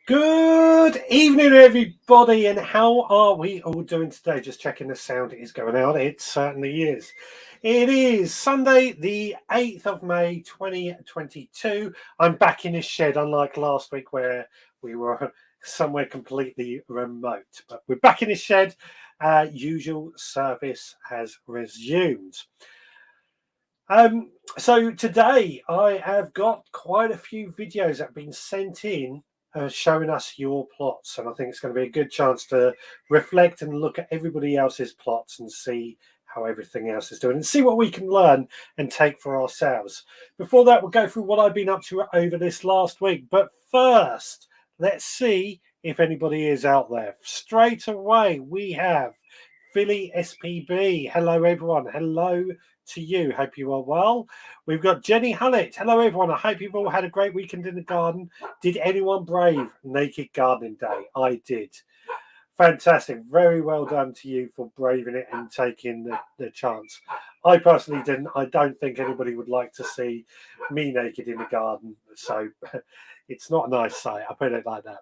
Good evening, everybody, and how are we all doing today? Just checking the sound is going out. It certainly is. It is Sunday, the 8th of May, 2022. I'm back in this shed, unlike last week where we were somewhere completely remote. But we're back in this shed. Usual service has resumed. So today I have got quite a few videos that have been sent in showing us your plots, and I think it's going to be a good chance to reflect and look at everybody else's plots and see how everything else is doing and see what we can learn and take for ourselves. Before that, we'll go through what I've been up to over this last week. But first, let's see if anybody is out there. Straight away, we have Philly SPB. Hello, everyone. Hello to you. Hope you are well. We've got Jenny Hullett. Hello, everyone. I hope you've all had a great weekend in the garden. Did anyone brave Naked Gardening Day? I did. Fantastic. Very well done to you for braving it and taking the chance. I personally didn't. I don't think anybody would like to see me naked in the garden. So it's not a nice sight. I'll put it like that.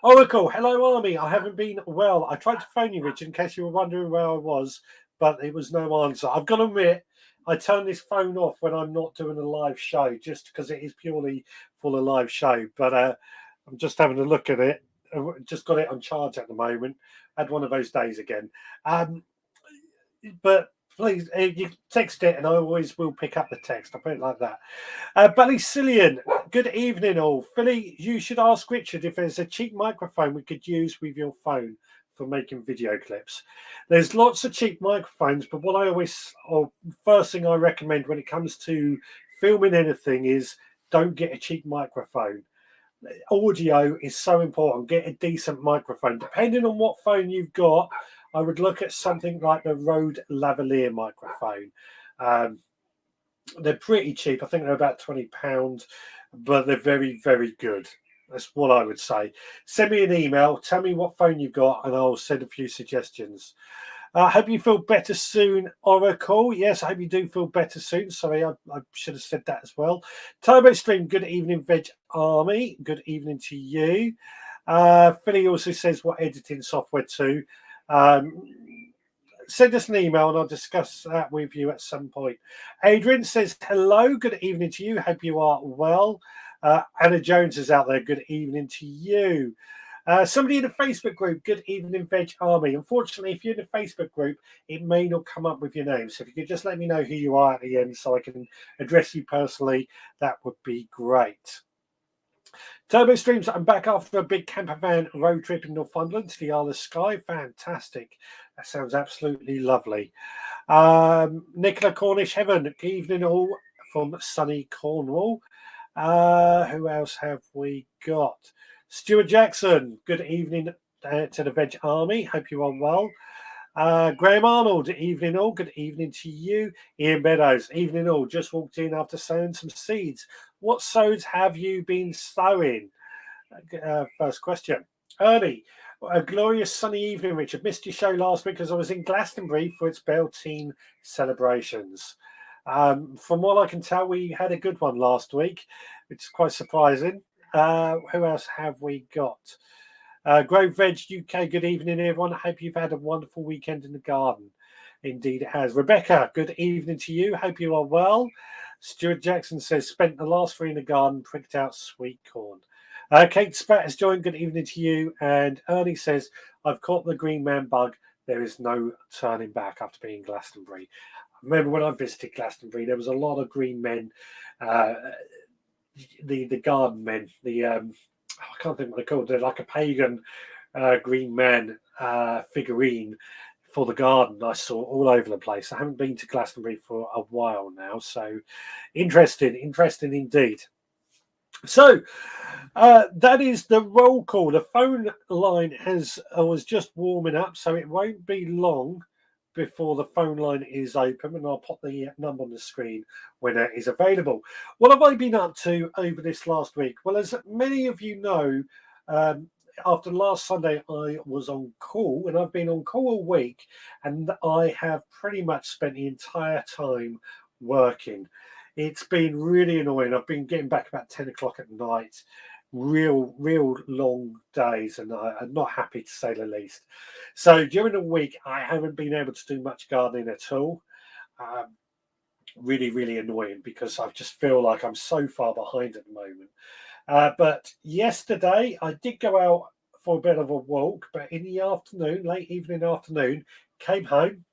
Oracle, hello, Army. I haven't been well. I tried to phone you, Richard, in case you were wondering where I was, but there was no answer. I've got to admit, I turn this phone off when I'm not doing a live show, just because it is purely for a live show. But I'm just having a look at it. Just got it on charge at the moment. Had one of those days again. But please, you text it, and I always will pick up the text. I'll put it like that. Ballycillian, good evening, all. Philly, you should ask Richard if there's a cheap microphone we could use with your phone for making video clips. There's lots of cheap microphones, but what I always, or first thing I recommend when it comes to filming anything is don't get a cheap microphone. Audio is so important. Get a decent microphone. Depending on what phone you've got, I would look at something like the Rode Lavalier microphone. They're pretty cheap. I think they're about £20, but they're very, very good. That's what I would say. Send me an email. Tell me what phone you've got, and I'll send a few suggestions. I hope you feel better soon, Oracle. Yes, I hope you do feel better soon. Sorry, I should have said that as well. Turbo Stream, good evening, Veg Army. Good evening to you. Philly also says what editing software too. Send us an email and I'll discuss that with you at some point. Adrian says, hello, good evening to you. Hope you are well. Anna Jones is out there. Good evening to you. Somebody in the Facebook group, good evening, Veg Army. Unfortunately, if you're in the Facebook group, it may not come up with your name. So if you could just let me know who you are at the end so I can address you personally, that would be great. Turbo Streams, I'm back after a big camper van road trip in Northumberland to the Isle of Skye. Fantastic. That sounds absolutely lovely. Nicola Cornish Heaven, good evening all from sunny Cornwall. Who else have we got? Stuart Jackson, good evening to the Veg Army. Hope you are well. Graham Arnold, evening all. Good evening to you. Ian Meadows, evening all. Just walked in after sowing some seeds. What sows have you been sowing? First question. Ernie, a glorious sunny evening, Richard. Missed your show last week because I was in Glastonbury for its Beltane celebrations. From what I can tell, we had a good one last week, which is quite surprising. Who else have we got? Grove Veg UK, good evening, everyone. I hope you've had a wonderful weekend in the garden. Indeed, it has. Rebecca, good evening to you. Hope you are well. Stuart Jackson says, spent the last 3 in the garden, pricked out sweet corn. Kate Spat has joined. Good evening to you. And Ernie says, I've caught the green man bug. There is no turning back after being in Glastonbury. I remember when I visited Glastonbury, there was a lot of green men, the garden men, I can't think what they're called. They're like a pagan green man figurine for the garden I saw all over the place. I haven't been to Glastonbury for a while now, so interesting indeed. So that is the roll call. The phone line was just warming up, so it won't be long before the phone line is open, and I'll pop the number on the screen when it is available. What have I been up to over this last week? Well, as many of you know, after last Sunday, I was on call, and I've been on call all week, and I have pretty much spent the entire time working. It's been really annoying. I've been getting back about 10 o'clock at night, real long days, and I'm not happy to say the least. So during the week, I haven't been able to do much gardening at all. Um, really annoying because I just feel like I'm so far behind at the moment. But yesterday I did go out for a bit of a walk, but in the afternoon, late evening afternoon, came home.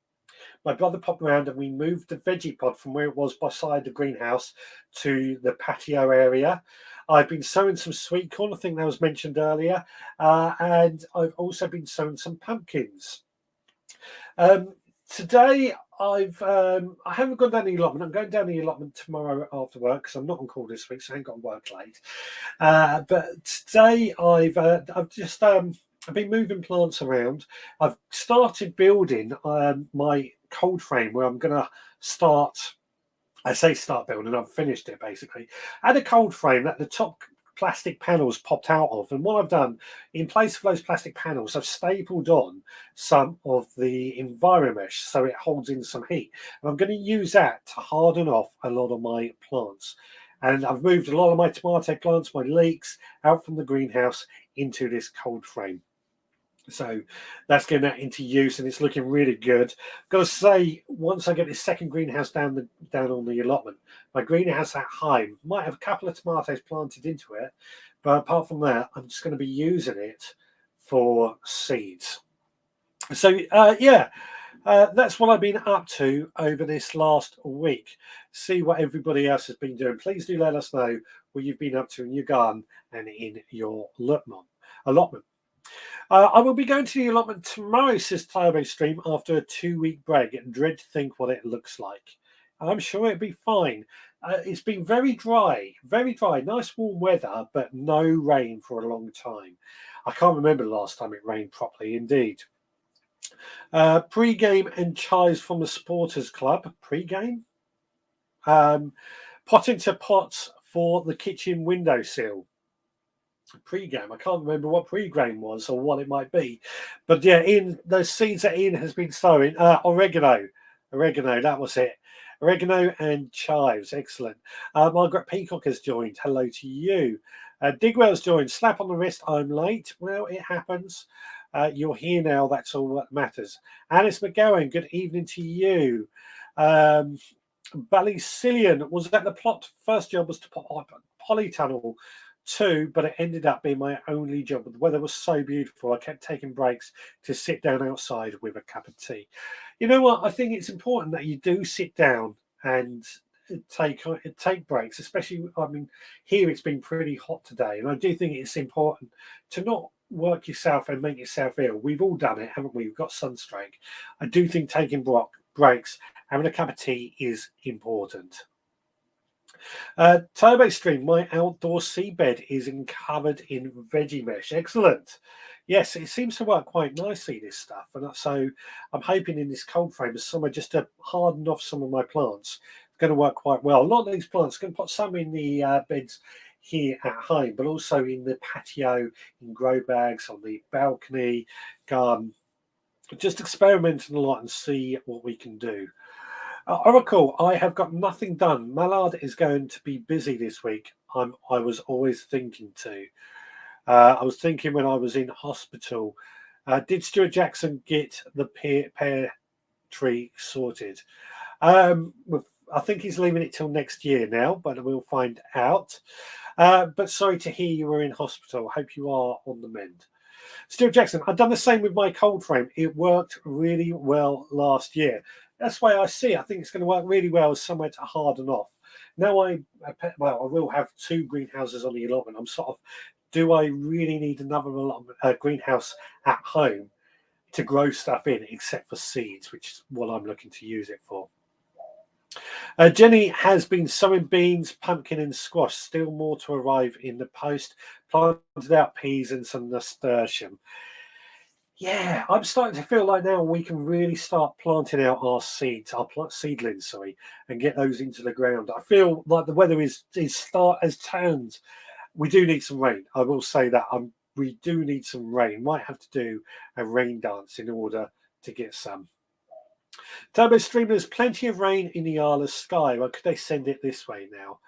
My brother popped around and we moved the veggie pod from where it was beside the greenhouse to the patio area. I've been sowing some sweet corn, I think that was mentioned earlier, and I've also been sowing some pumpkins. Um, Today I haven't gone down the allotment. I'm going down the allotment tomorrow after work because I'm not on call this week, so I ain't got to work late. But today I've just I've been moving plants around. I've started building my cold frame where I'm going to start. I say start building. I've finished it basically. I had a cold frame that the top plastic panels popped out of, and what I've done in place of those plastic panels, I've stapled on some of the enviromesh so it holds in some heat, and I'm going to use that to harden off a lot of my plants. And I've moved a lot of my tomato plants, my leeks, out from the greenhouse into this cold frame. So that's getting that into use, and it's looking really good. Got to say, once I get this second greenhouse down on the allotment, my greenhouse at home might have a couple of tomatoes planted into it, but apart from that, I'm just going to be using it for seeds. So that's what I've been up to over this last week. See what everybody else has been doing. Please do let us know what you've been up to in your garden and in your allotment. I will be going to the allotment tomorrow, says Turbo Stream, after a 2-week break. Dread to think what it looks like. I'm sure it'll be fine. It's been very dry. Nice warm weather, but no rain for a long time. I can't remember the last time it rained properly, indeed. Pre-game and chives from the Supporters Club. Pre-game? Potting to pots for the kitchen windowsill. Pre-game. I can't remember what pre-game was or what it might be, but yeah, in those seeds that Ian has been sowing, oregano, that was it. Oregano and chives, excellent. Margaret Peacock has joined. Hello to you. Digwell's joined. Slap on the wrist. I'm late. Well, it happens. You're here now. That's all that matters. Alice McGowan. Good evening to you. Ballycillian was that the plot. First job was to put polytunnel 2, but it ended up being my only job. The weather was so beautiful. I kept taking breaks to sit down outside with a cup of tea. You know what? I think it's important that you do sit down and take breaks, especially, I mean, here it's been pretty hot today, and I do think it's important to not work yourself and make yourself ill. We've all done it, haven't we? We've got sunstroke. I do think taking breaks, having a cup of tea is important. Turbo Stream, my outdoor seabed is covered in veggie mesh. Excellent. Yes, it seems to work quite nicely, this stuff. And so I'm hoping in this cold frame, as summer, just to harden off some of my plants, it's going to work quite well. A lot of these plants, going to put some in the beds here at home, but also in the patio, in grow bags, on the balcony, garden. Just experimenting a lot and see what we can do. Oracle, I have got nothing done. Mallard is going to be busy this week. I was always thinking to. I was thinking when I was in hospital. Did Stuart Jackson get the pear tree sorted? I think he's leaving it till next year now, but we'll find out. But sorry to hear you were in hospital. Hope you are on the mend. Stuart Jackson, I've done the same with my cold frame. It worked really well last year. That's why I see. I think it's going to work really well as somewhere to harden off. Now I will have 2 greenhouses on the allotment. I'm sort of, do I really need another greenhouse at home to grow stuff in, except for seeds, which is what I'm looking to use it for. Jenny has been sowing beans, pumpkin and squash. Still more to arrive in the post. Planted out peas and some nasturtium. Yeah, I'm starting to feel like now we can really start planting out our seeds, seedlings, and get those into the ground. I feel like the weather has turned. We do need some rain. I will say that we do need some rain. Might have to do a rain dance in order to get some. Turbo Stream, there's plenty of rain in the Isle of Skye. Well, could they send it this way now?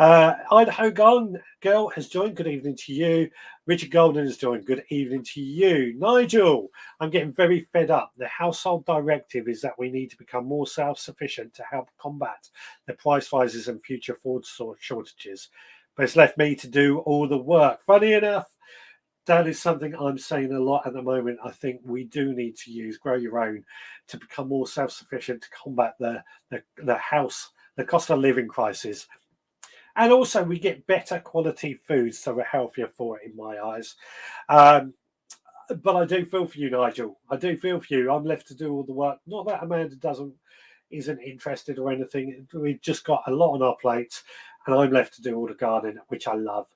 Idaho Golden Girl has joined. Good evening to you. Richard Golden has joined. Good evening to you. Nigel, I'm getting very fed up. The household directive is that we need to become more self-sufficient to help combat the price rises and future food shortages. But it's left me to do all the work. Funny enough, that is something I'm saying a lot at the moment. I think we do need to use grow your own to become more self-sufficient to combat the cost of living crisis. And also we get better quality foods, so we're healthier for it in my eyes. But I do feel for you, Nigel. I do feel for you. I'm left to do all the work. Not that Amanda isn't interested or anything. We've just got a lot on our plates, and I'm left to do all the gardening, which I love.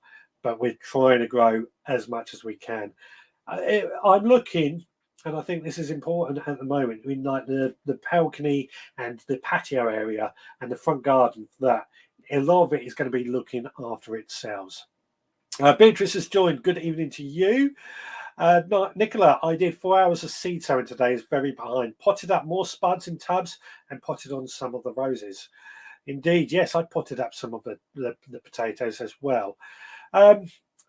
But we're trying to grow as much as we can. I'm looking, and I think this is important at the moment, in like the balcony and the patio area and the front garden for that. A lot of it is going to be looking after itself. Beatrice has joined. Good evening to you. Nicola, I did 4 hours of seed sowing today. Is very behind. Potted up more spuds in tubs and potted on some of the roses. Indeed, yes, I potted up some of the potatoes as well.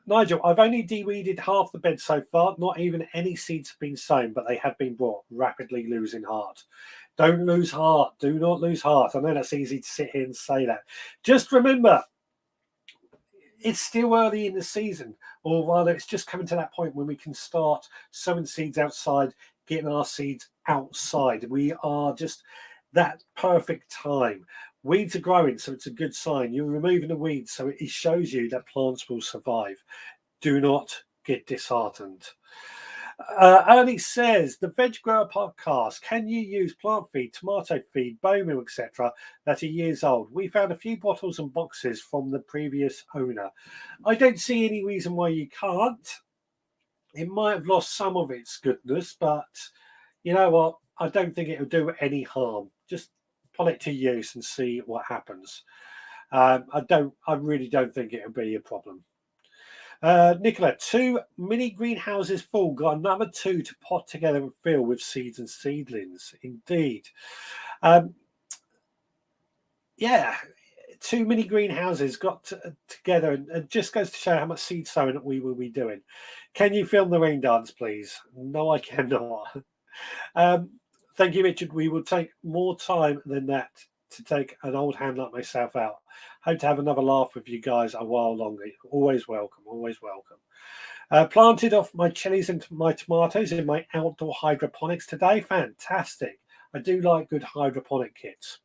Nigel, I've only de-weeded half the bed so far. Not even any seeds have been sown, but they have been brought. Rapidly losing heart. Don't lose heart. Do not lose heart. I know that's easy to sit here and say that. Just remember, it's still early in the season, or rather it's just coming to that point when we can start sowing seeds outside, getting our seeds outside. We are just that perfect time. Weeds are growing, so it's a good sign. You're removing the weeds, so it shows you that plants will survive. Do not get disheartened. Ernie says, the Veg Grower podcast, can you use plant feed, tomato feed, bone meal, etc. that are years old? We found a few bottles and boxes from the previous owner. I don't see any reason why you can't. It might have lost some of its goodness, but you know what? I don't think it'll do any harm. Just put it to use and see what happens. I really don't think it'll be a problem. Nicola, 2 mini greenhouses full. Got another 2 to pot together and fill with seeds and seedlings. Indeed. Yeah, 2 mini greenhouses got together, and it just goes to show how much seed sowing we will be doing. Can you film the rain dance, please? No, I cannot. Thank you, Richard. We will take more time than that to take an old hand like myself out. Hope to have another laugh with you guys a while longer. Always welcome, always welcome. Planted off my chilies and my tomatoes in my outdoor hydroponics today. Fantastic. I do like good hydroponic kits.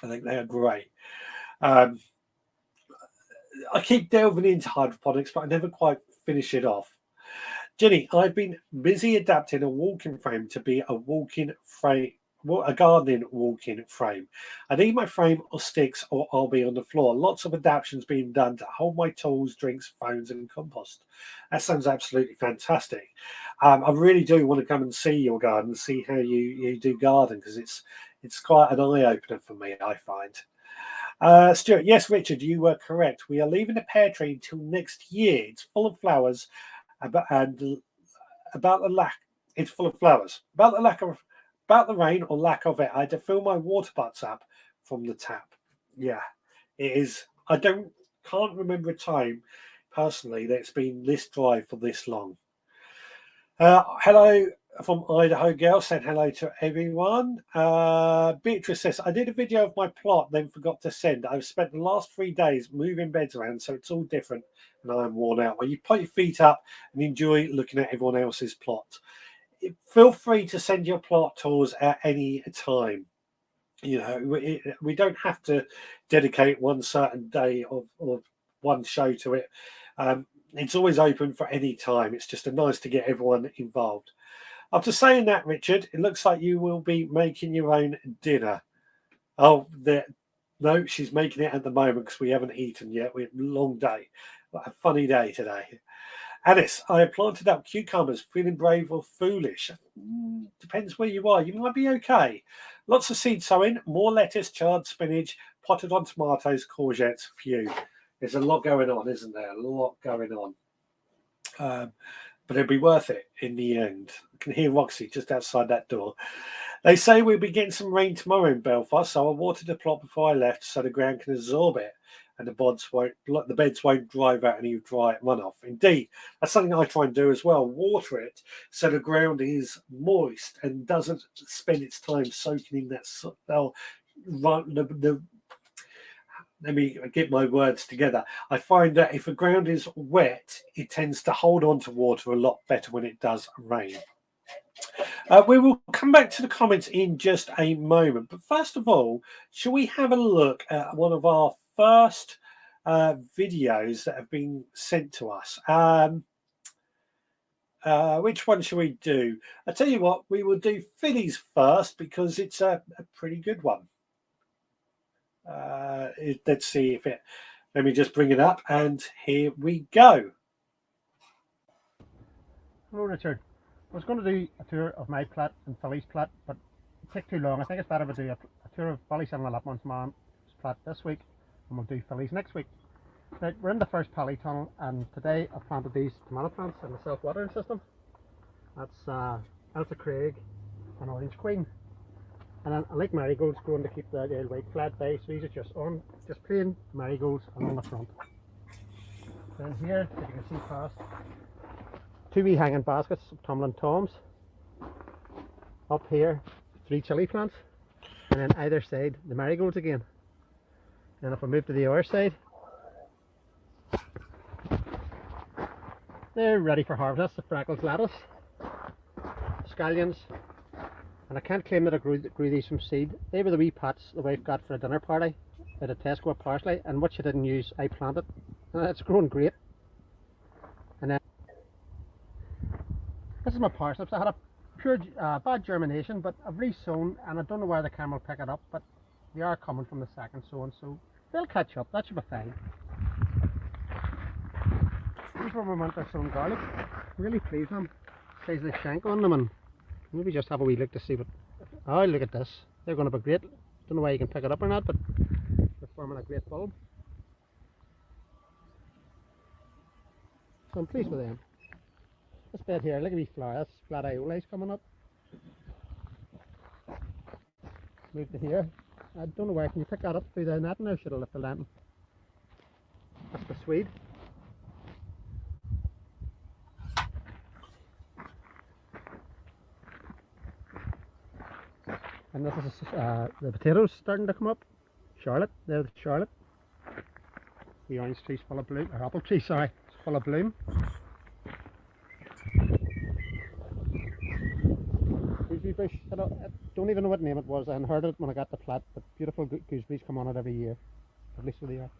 I think they are great. I keep delving into hydroponics, but I never quite finish it off. Jenny, I've been busy adapting a walking frame to be a walking frame, a gardening walking frame. I need my frame or sticks or I'll be on the floor. Lots of adaptations being done to hold my tools, drinks, phones and compost. That sounds absolutely fantastic. I really do want to come and see your garden and see how you do garden, because it's quite an eye-opener for me, I find. Stuart, yes, Richard, you were correct. We are leaving the pear tree until next year. It's full of flowers. About the rain or lack of it, I had to fill my water butts up from the tap. Yeah, it is. Can't remember a time personally that it's been this dry for this long. Hello from Idaho Girl, said hello to everyone. Beatrice says, I did a video of my plot, then forgot to send. I've spent the last 3 days moving beds around, so it's all different, and I'm worn out. Well, you put your feet up and enjoy looking at everyone else's plot. Feel free to send your plot tours at any time. You know, we don't have to dedicate one certain day of one show to it. It's always open for any time. It's just nice to get everyone involved. After saying that, Richard, it looks like you will be making your own dinner. Oh, no, she's making it at the moment because we haven't eaten yet. We have a long day. A funny day today. Alice, I have planted up cucumbers, feeling brave or foolish. Depends where you are. You might be okay. Lots of seed sowing, more lettuce, chard, spinach, potted on tomatoes, courgettes, few. There's a lot going on, isn't there? A lot going on. But it'll be worth it in the end. I can hear Roxy just outside that door. They say we'll be getting some rain tomorrow in Belfast, so I watered the plot before I left so the ground can absorb it and the beds won't drive out any dry runoff. Indeed, that's something I try and do as well. Water it so the ground is moist and doesn't spend its time soaking in that. Let me get my words together. I find that if the ground is wet, it tends to hold on to water a lot better when it does rain. We will come back to the comments in just a moment. But first of all, shall we have a look at one of our first videos that have been sent to us? Which one shall we do? I tell you what, we will do Phillies first because it's a pretty good one. Let's see if it. Let me just bring it up, and here we go. Hello, Richard. I was going to do a tour of my plat and Philly's plat, but it took too long. I think it's better to do a tour of Philly's and Allotments man's plat this week, and we'll do Philly's next week. Now, we're in the first poly tunnel, and today I've planted these tomato plants in the self-watering system. That's Elsa Craig and Orange Queen. And then I like marigolds growing to keep the white flat base, so these are just plain marigolds along the front. Then here, as you can see past, 2 wee hanging baskets of tumbling toms. Up here, 3 chilli plants, and then either side the marigolds again. And if I move to the other side, they're ready for harvest. The Freckles lettuce, scallions, and I can't claim that I grew these from seed. They were the wee pots the wife got for a dinner party at a Tesco at parsley, and what she didn't use, I planted, and it's grown great. And then this is my parsnips. I had a pure bad germination, but I've re-sown, and I don't know where the camera will pick it up, but they are coming from the second sowing, so they'll catch up. That should be fine. These were my winter sown garlic. Really pleased with them. Size of the shank on them, and maybe just have a wee look to see what. Oh, look at this. They're going to be great. Don't know why you can pick it up or not, but they're forming a great bulb. So I'm pleased with them. This bed here, look at these flowers. That's flat ioli's coming up. Move to here. I don't know where. Can you pick that up through the net now? Should have left the lantern. That's the Swede. And this is the potatoes starting to come up. Charlotte, there's the Charlotte. The orange tree's full of bloom, or apple tree, sorry, it's full of bloom. Gooseberry bush, I don't even know what name it was. I heard it when I got the plat, but beautiful gooseberries come on it every year. At least they are.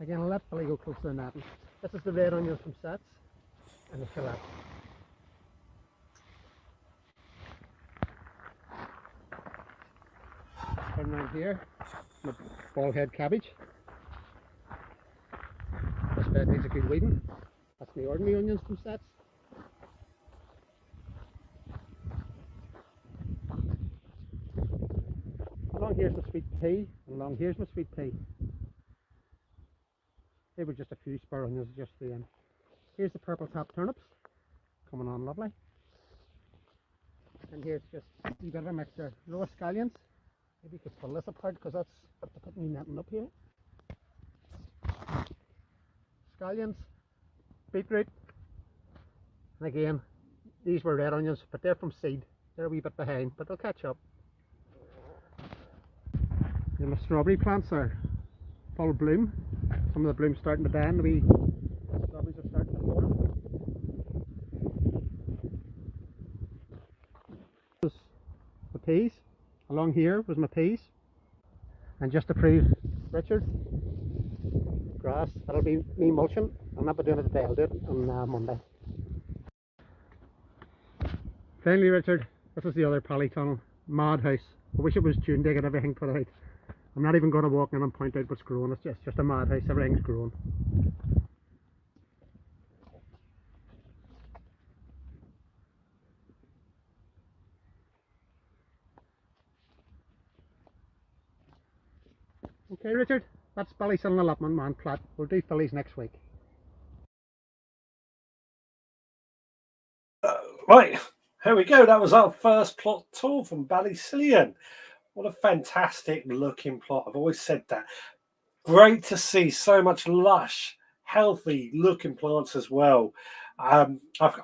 Again, I'll let Billy go closer than that. This is the red onions from Sets and the Shallots. Turn around here, my ball head cabbage. This bed needs a good weeding. That's the ordinary onions from Sets. Along here's my sweet pea, and along here's my sweet pea. They were just a few spur onions just then. Here's the purple top turnips, coming on lovely. And here's just a wee bit of a mixture. Raw scallions. Maybe you could pull this apart because that's what to put me netting up here. Scallions, beetroot, and again, these were red onions, but they're from seed. They're a wee bit behind, but they'll catch up. And my strawberry plants are full bloom. Some of the bloom's starting to die, and the wee strawberries are starting to form. The peas. Along here was my peas. And just to prove Richard, grass, that'll be me mulching. I'll not be doing it today, I'll do it on Monday. Finally, Richard, this is the other polytunnel madhouse. I wish it was June to get everything put out. I'm not even going to walk in and point out what's growing. It's just a madhouse. Everything's growing. Okay, Richard, that's Ballysillan Allotment man plat. We'll do Phillies next week. Right, here we go. That was our first plot tour from Ballysillian. What a fantastic looking plot. I've always said that. Great to see so much lush, healthy looking plants as well. I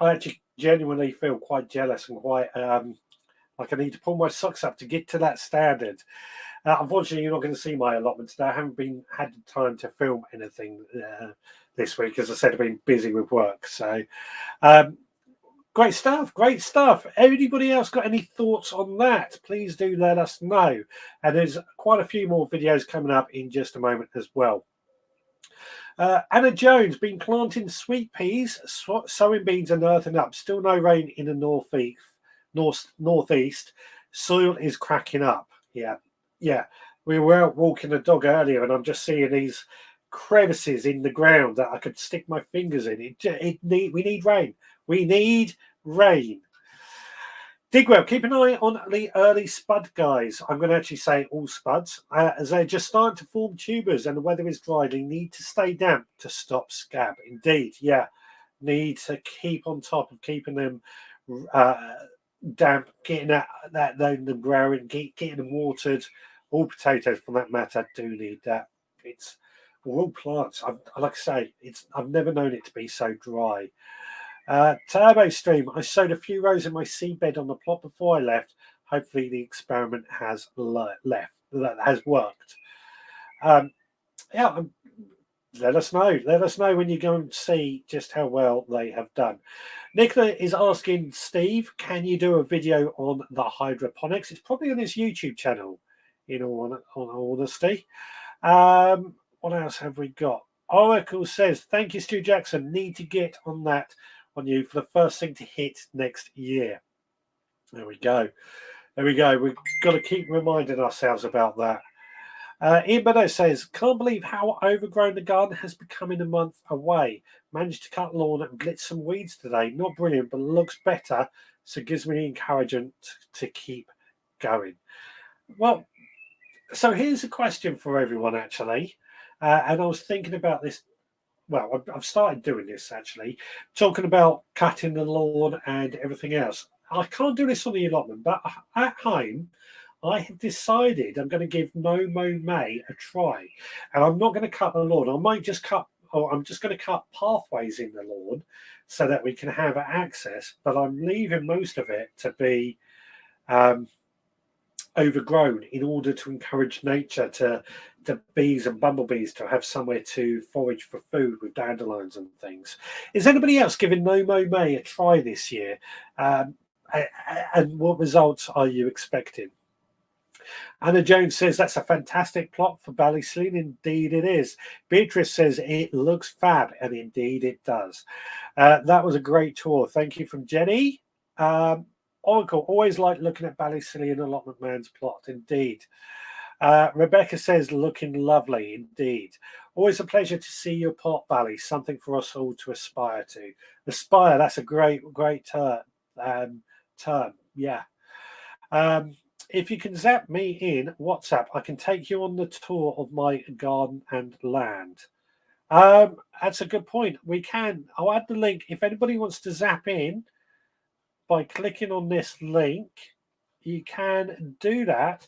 actually genuinely feel quite jealous and quite like I need to pull my socks up to get to that standard. Unfortunately, you're not going to see my allotment today. I haven't had the time to film anything this week. As I said, I've been busy with work. So, um, great stuff. Great stuff. Anybody else got any thoughts on that? Please do let us know. And there's quite a few more videos coming up in just a moment as well. Anna Jones, been planting sweet peas, sowing beans and earthing up. Still no rain in the northeast. Soil is cracking up. Yeah. We were out walking the dog earlier, and I'm just seeing these crevices in the ground that I could stick my fingers in. We need rain. We need rain. Digwell, keep an eye on the early spud guys. I'm going to actually say all spuds, as they're just starting to form tubers and the weather is dry. They need to stay damp to stop scab. Indeed, yeah. Need to keep on top of keeping them damp, getting them growing, getting them watered. All potatoes, for that matter, do need that. It's all plants. Like I say, I've never known it to be so dry. Turbo Stream, I sowed a few rows in my seedbed on the plot before I left. Hopefully the experiment has worked. Let us know. Let us know when you go and see just how well they have done. Nicola is asking Steve, can you do a video on the hydroponics? It's probably on his YouTube channel, in all honesty. What else have we got? Oracle says, thank you, Stuart Jackson. Need to get on that on you for the first thing to hit next year. There we go. We've got to keep reminding ourselves about that. Ian Meadow says, can't believe how overgrown the garden has become in a month away. Managed to cut lawn and blitz some weeds today. Not brilliant, but looks better. So it gives me encouragement to keep going. Well, so here's a question for everyone, actually. And I was thinking about this. Well, I've started doing this, actually, talking about cutting the lawn and everything else. I can't do this on the allotment, but at home, I have decided I'm going to give No Mow May a try. And I'm not going to cut the lawn. I'm just going to cut pathways in the lawn so that we can have access, but I'm leaving most of it to be overgrown in order to encourage nature to bees and bumblebees to have somewhere to forage for food with dandelions and things. Is anybody else giving No Mow May a try this year? And what results are you expecting? Anna Jones says that's a fantastic plot for Ballysillian. Indeed it is. Beatrice says it looks fab, and indeed it does. That was a great tour. Thank you from Jenny. Oracle, always like looking at Ballysillian allotment man's plot. Indeed. Rebecca says looking lovely. Indeed. Always a pleasure to see your pot, Bally. Something for us all to aspire to. Aspire, that's a great term. Yeah. If you can zap me in WhatsApp, I can take you on the tour of my garden and land. That's a good point. We can. I'll add the link. If anybody wants to zap in by clicking on this link, you can do that.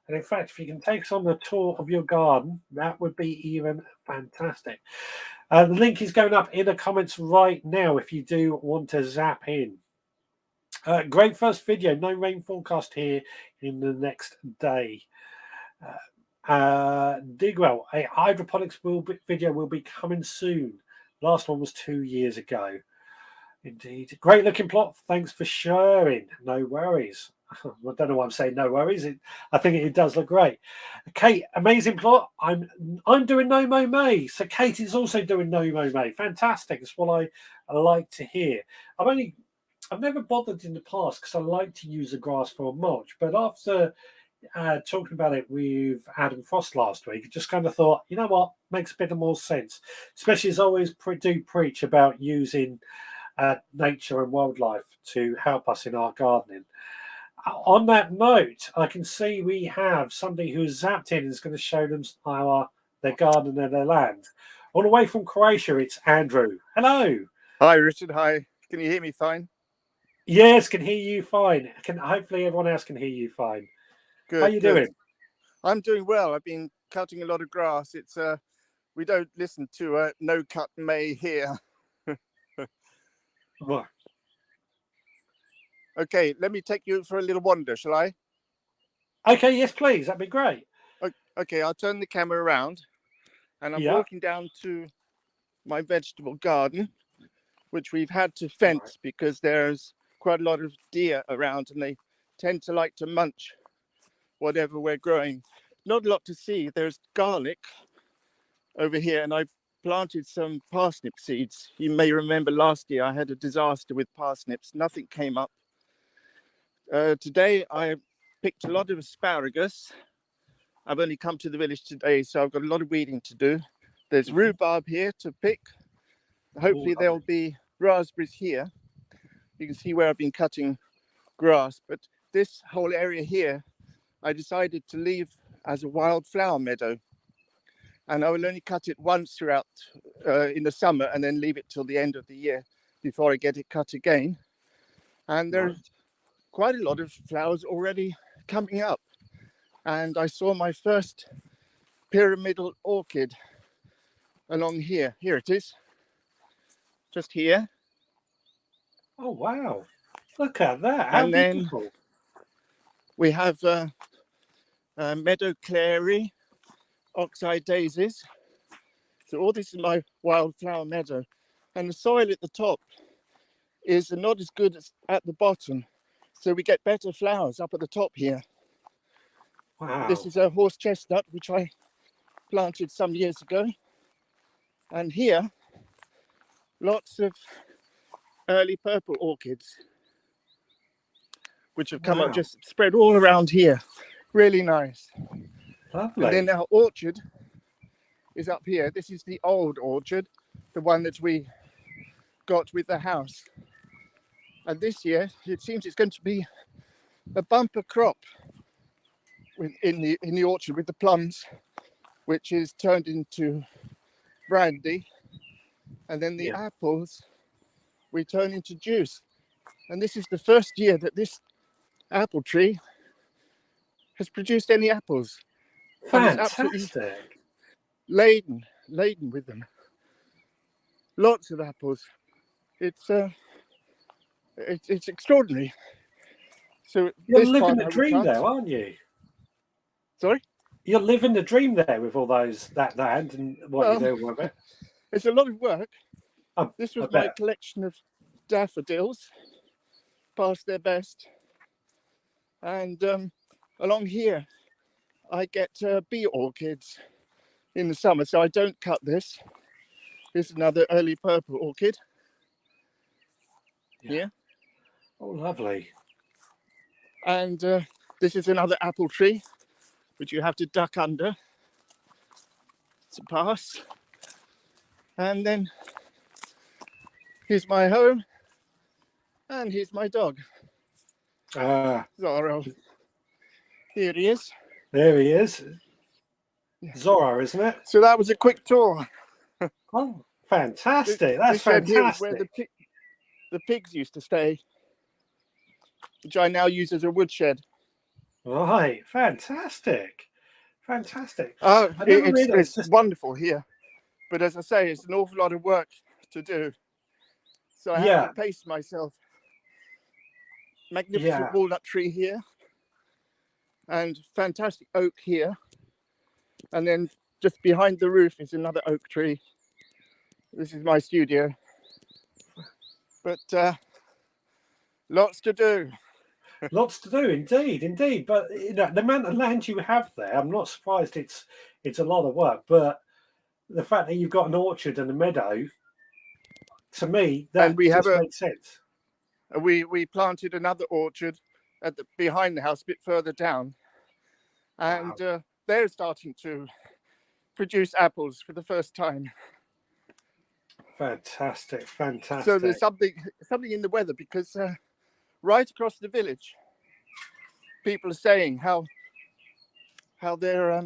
And in fact, if you can take us on the tour of your garden, that would be even fantastic. The link is going up in the comments right now if you do want to zap in. Great first video. No rain forecast here in the next day. Digwell, a hydroponics video will be coming soon. Last one was 2 years ago. Indeed. Great looking plot. Thanks for sharing. No worries. I don't know why I'm saying no worries. I think it does look great. Kate, amazing plot. I'm doing No Mow May. So Kate is also doing No Mow May. Fantastic. That's what I like to hear. I've never bothered in the past because I like to use the grass for a mulch. But after talking about it with Adam Frost last week, I just kind of thought, you know what, makes a bit more sense. Especially as I always do preach about using nature and wildlife to help us in our gardening. On that note, I can see we have somebody who's zapped in and is going to show them their garden and their land. All the way from Croatia, it's Andrew. Hello. Hi, Richard. Hi. Can you hear me fine? Yes, can hear you fine. Hopefully everyone else can hear you fine. Good. How you good. doing? I'm doing well. I've been cutting a lot of grass. It's we don't listen to No Cut May here. What? Okay, let me take you for a little wander, shall I? Okay, yes, please. That'd be great. Okay, I'll turn the camera around, and I'm Yeah. walking down to my vegetable garden, which we've had to fence because there's quite a lot of deer around, and they tend to like to munch whatever we're growing. Not a lot to see. There's garlic over here, and I've planted some parsnip seeds. You may remember last year I had a disaster with parsnips. Nothing came up. Today I picked a lot of asparagus. I've only come to the village today, so I've got a lot of weeding to do. There's rhubarb here to pick. Hopefully there'll be raspberries here. You can see where I've been cutting grass, but this whole area here I decided to leave as a wildflower meadow, and I will only cut it once throughout in the summer and then leave it till the end of the year before I get it cut again. And there's quite a lot of flowers already coming up, and I saw my first pyramidal orchid along here. Here it is, just here. Oh wow, look at that. How And then beautiful. we have meadow clary, oxeye daisies. So all this is my wildflower meadow, and the soil at the top is not as good as at the bottom, so we get better flowers up at the top here. Wow. This is a horse chestnut which I planted some years ago, and here lots of early purple orchids which have come up, just spread all around here. Really nice. Lovely. And then our orchard is up here. This is the old orchard, the one that we got with the house. And this year it seems it's going to be a bumper crop in the orchard with the plums, which is turned into brandy, and then the apples we turn into juice. And this is the first year that this apple tree has produced any apples. Fantastic. Laden with them. Lots of apples. It's extraordinary. So you're living the dream there, aren't you? Sorry? You're living the dream there with all that land and what you're doing with it. It's a lot of work. This was my collection of daffodils, past their best. And along here, I get bee orchids in the summer, so I don't cut this. This is another early purple orchid. Here. Oh, lovely. And this is another apple tree, which you have to duck under to pass. And then here's my home, and here's my dog. Zorro. Here he is. There he is. Zorro, isn't it? So that was a quick tour. Oh, fantastic. That's fantastic. Here is where the pigs used to stay, which I now use as a woodshed. Right, fantastic. Fantastic. It's wonderful here. But as I say, it's an awful lot of work to do. So I have to pace myself. Magnificent walnut tree here. And fantastic oak here. And then just behind the roof is another oak tree. This is my studio. But lots to do. Lots to do, indeed. But you know, the amount of land you have there, I'm not surprised it's a lot of work. But the fact that you've got an orchard and a meadow, to me, that makes sense. We planted another orchard behind the house, a bit further down, and they're starting to produce apples for the first time. Fantastic. So there's something in the weather, because right across the village, people are saying how their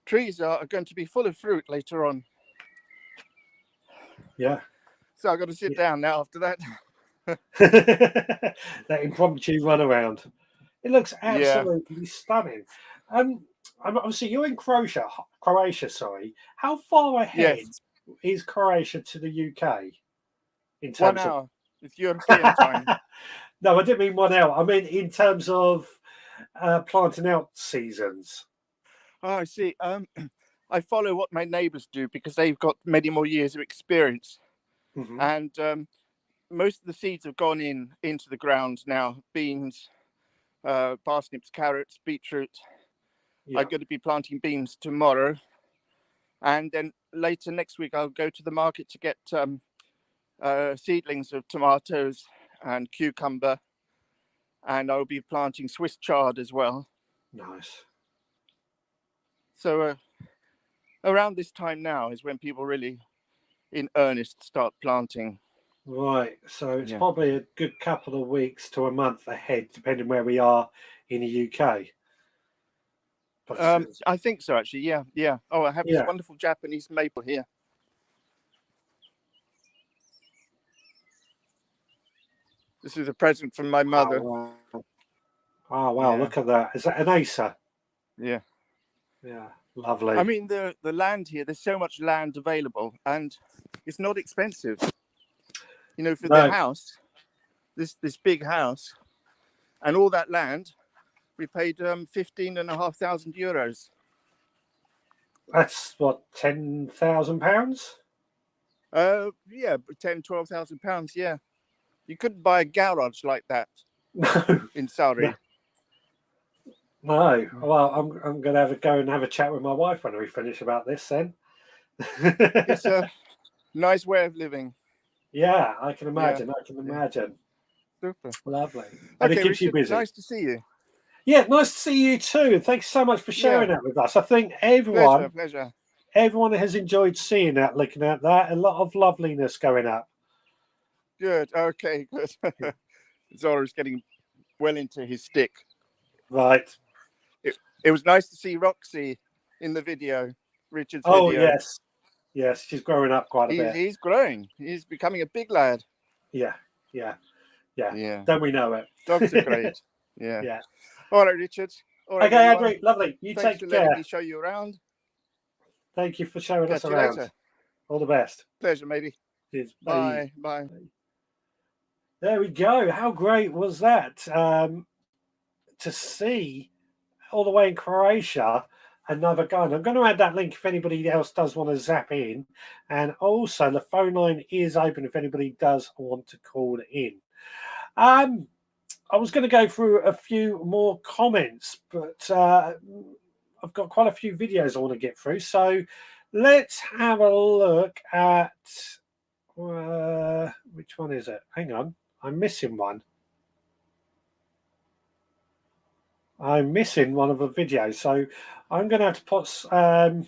trees are going to be full of fruit later on. Yeah. So I've got to sit down now after that. That impromptu run around. It looks Yeah. absolutely stunning. Obviously, you're in Croatia. Sorry, how far ahead Yes. is Croatia to the UK in 1 terms of? hour. It's European time. No, I didn't mean 1 hour. I mean in terms of planting out seasons. Oh, I see. I follow what my neighbours do because they've got many more years of experience, Mhm. and most of the seeds have gone into the ground now. Beans, parsnips, carrots, beetroot. Yeah, I'm going to be planting beans tomorrow, and then later next week I'll go to the market to get seedlings of tomatoes and cucumber, and I'll be planting Swiss chard as well. nice. So around this time now is when people really, in earnest, start planting. Right, so it's Yeah. probably a good couple of weeks to a month ahead, depending where we are in the UK. But, I think so, actually. Yeah, yeah. Oh, I have this yeah. wonderful Japanese maple here. This is a present from my mother. Oh, wow. Oh, wow, Yeah, look at that. Is that an Acer? yeah. Yeah, lovely. I mean, the land here, there's so much land available, and it's not expensive. You know, for the No, house, this big house, and all that land, we paid 15,500 euros. that's what, £10,000? Yeah, 12,000 pounds. Yeah, you couldn't buy a garage like that No, in no, Surrey. no. Well, I'm going to have a go and have a chat with my wife when we finish about this then. It's a nice way of living. Yeah, I can Yeah, imagine. I can yeah. imagine. Super. Lovely. And it Okay, keeps you Richard, busy. nice to see you. Yeah, nice to see you too. Thanks so much for sharing that with us. I think Pleasure. everyone has enjoyed seeing that, looking at that. A lot of loveliness going up. Good. Okay, good. Zora's getting well into his stick. Right. It was nice to see Roxy in the video, Richard's Oh, video. yes. Yes, she's growing up quite a bit. He's growing. He's becoming a big lad. Yeah. Yeah. Don't we know it? Dogs are great. Yeah. Yeah. All right, Richard. All right, Okay, everyone. Andrew, lovely. You Thanks take for care. letting me show you around. Thank you for showing us Catch you around. later. All the best. Pleasure, matey. Cheers. Bye. Bye. There we go. How great was that? To see all the way in Croatia another gun. I'm going to add that link if anybody else does want to zap in. And also, the phone line is open if anybody does want to call in. I was going to go through a few more comments, but I've got quite a few videos I want to get through. So let's have a look at which one is it? Hang on, I'm missing one. I'm missing one of the videos, so I'm going to have to put. I'm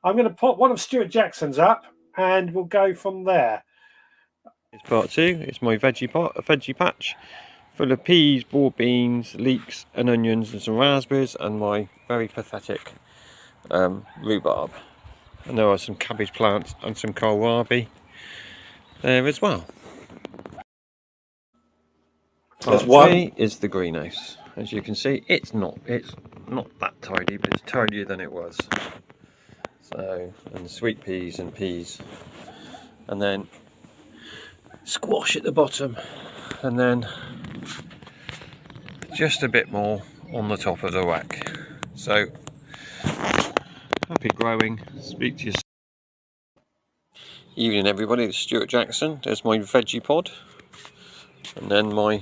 going to put one of Stuart Jackson's up, and we'll go from there. It's part two. It's my veggie patch, full of peas, boiled beans, leeks, and onions, and some raspberries, and my very pathetic rhubarb. And there are some cabbage plants and some kohlrabi there as well. Part three is the greenhouse. As you can see, it's not that tidy, but it's tidier than it was. So, and sweet peas and peas, and then squash at the bottom, and then just a bit more on the top of the rack. So happy growing. Speak to you soon. Evening everybody, it's Stuart Jackson. There's my veggie pod, and then my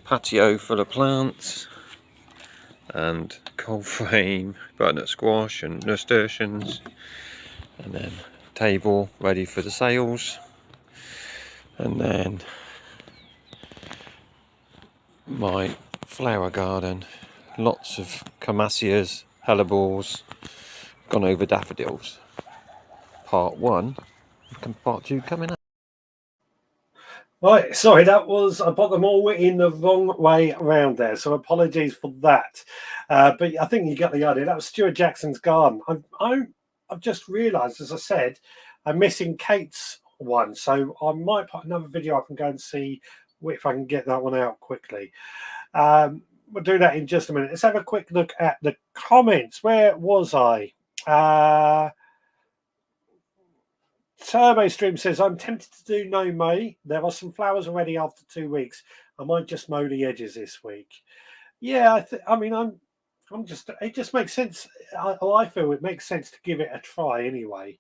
patio full of plants and cold frame, butternut squash and nasturtiums, and then table ready for the sales, and then my flower garden, lots of camassias, hellebores, gone over daffodils. Part one, part two coming up. Right, sorry, I put them all in the wrong way around there, so apologies for that. But I think you get the idea. That was Stuart Jackson's garden. I've just realised, as I said, I'm missing Kate's one, so I might put another video up and go and see if I can get that one out quickly. We'll do that in just a minute. Let's have a quick look at the comments. Where was I? Turbo Stream says, I'm tempted to do no May. There are some flowers already after 2 weeks. I might just mow the edges this week. Yeah, I'm just, it just makes sense. I feel it makes sense to give it a try anyway.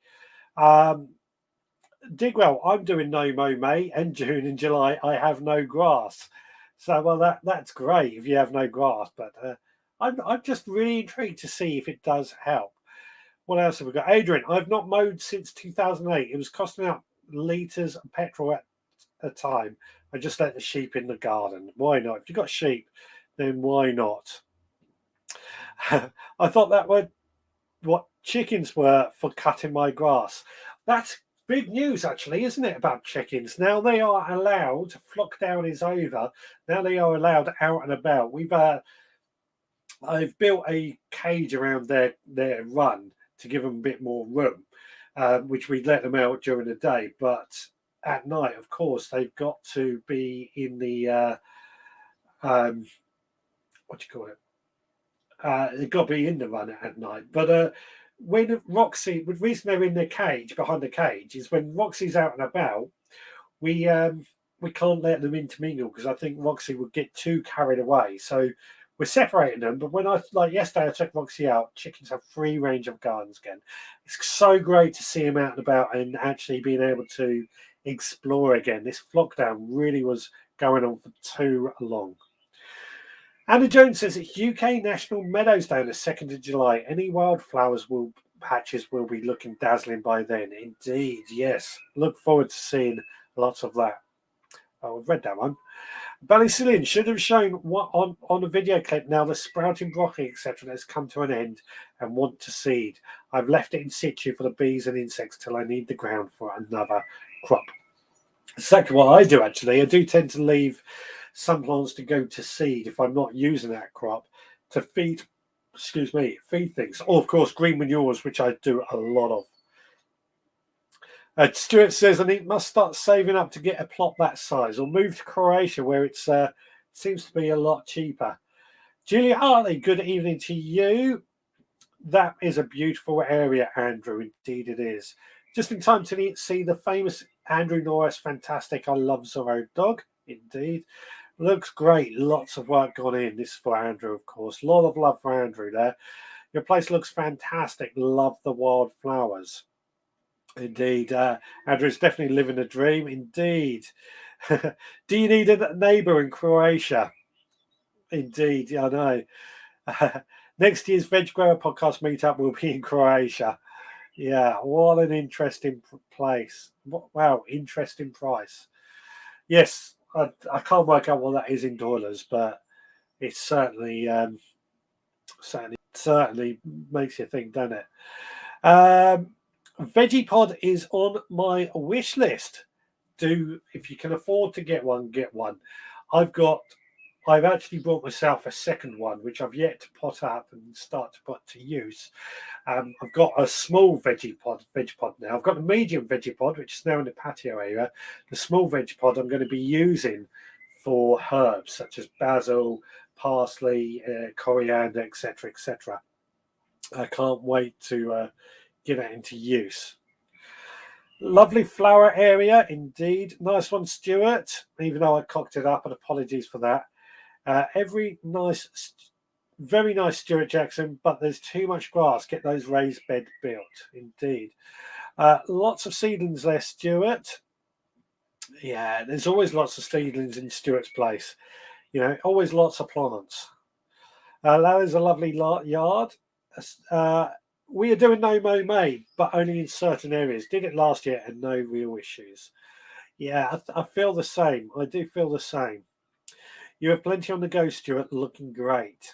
Digwell, I'm doing no mow May and June and July. I have no grass. So, well, that's great if you have no grass. But I'm just really intrigued to see if it does help. What else have we got? Adrian, I've not mowed since 2008. It was costing out litres of petrol at a time. I just let the sheep in the garden. Why not? If you've got sheep, then why not? I thought that was what chickens were for cutting my grass. That's big news, actually, isn't it, about chickens? Now they are allowed, flock down is over. Now they are allowed out and about. I've built a cage around their run to give them a bit more room, which we let them out during the day. But at night, of course, they've got to be in the, what do you call it? They've got to be in the run at night. But when Roxy, the reason they're in their cage, behind the cage, is when Roxy's out and about, we can't let them intermingle because I think Roxy would get too carried away. So we're separating them. But when like yesterday, I took Roxy out, chickens have free range of gardens again. It's so great to see them out and about and actually being able to explore again. This flock down really was going on for too long. Anna Jones says it's UK National Meadows Day on the 2nd of July. Any wildflowers patches will be looking dazzling by then. Indeed, yes. Look forward to seeing lots of that. Oh, I've read that one. Ballycillian should have shown what on a video clip now the sprouting broccoli, etc., has come to an end and want to seed. I've left it in situ for the bees and insects till I need the ground for another crop. Exactly what I do, actually. I do tend to leave some plants to go to seed if I'm not using that crop to feed things. Or, of course, green manures, which I do a lot of. Stuart says, I must start saving up to get a plot that size or move to Croatia where it seems to be a lot cheaper. Julia Hartley, good evening to you. That is a beautiful area, Andrew. Indeed it is. Just in time to see the famous Andrew Norris Fantastic I Love Zorro dog. Indeed. Looks great. Lots of work gone in. This is for Andrew, of course. A lot of love for Andrew there. Your place looks fantastic. Love the wildflowers. Indeed. Andrew's definitely living a dream. Indeed. Do you need a neighbour in Croatia? Indeed. I know. Next year's Veg Grower Podcast meetup will be in Croatia. Yeah, what an interesting place. Wow, interesting price. Yes, I can't work out what that is in dollars, but it certainly makes you think, doesn't it? Veggie is on my wish list. If you can afford to get one, get one. I've actually bought myself a second one, which I've yet to pot up and start to put to use. I've got a small veg pod now. I've got a medium veggie pod, which is now in the patio area. The small veg pod I'm going to be using for herbs such as basil, parsley, coriander, etc., etc. I can't wait to get that into use. Lovely flower area, indeed. Nice one, Stuart. Even though I cocked it up, and apologies for that. Very nice, Stuart Jackson, but there's too much grass. Get those raised bed built, indeed. Lots of seedlings there, Stuart. Yeah, there's always lots of seedlings in Stuart's place. You know, always lots of plants. That is a lovely yard. We are doing no mow May, but only in certain areas. Did it last year and no real issues. Yeah, I feel the same. I do feel the same. You have plenty on the go, Stuart, looking great.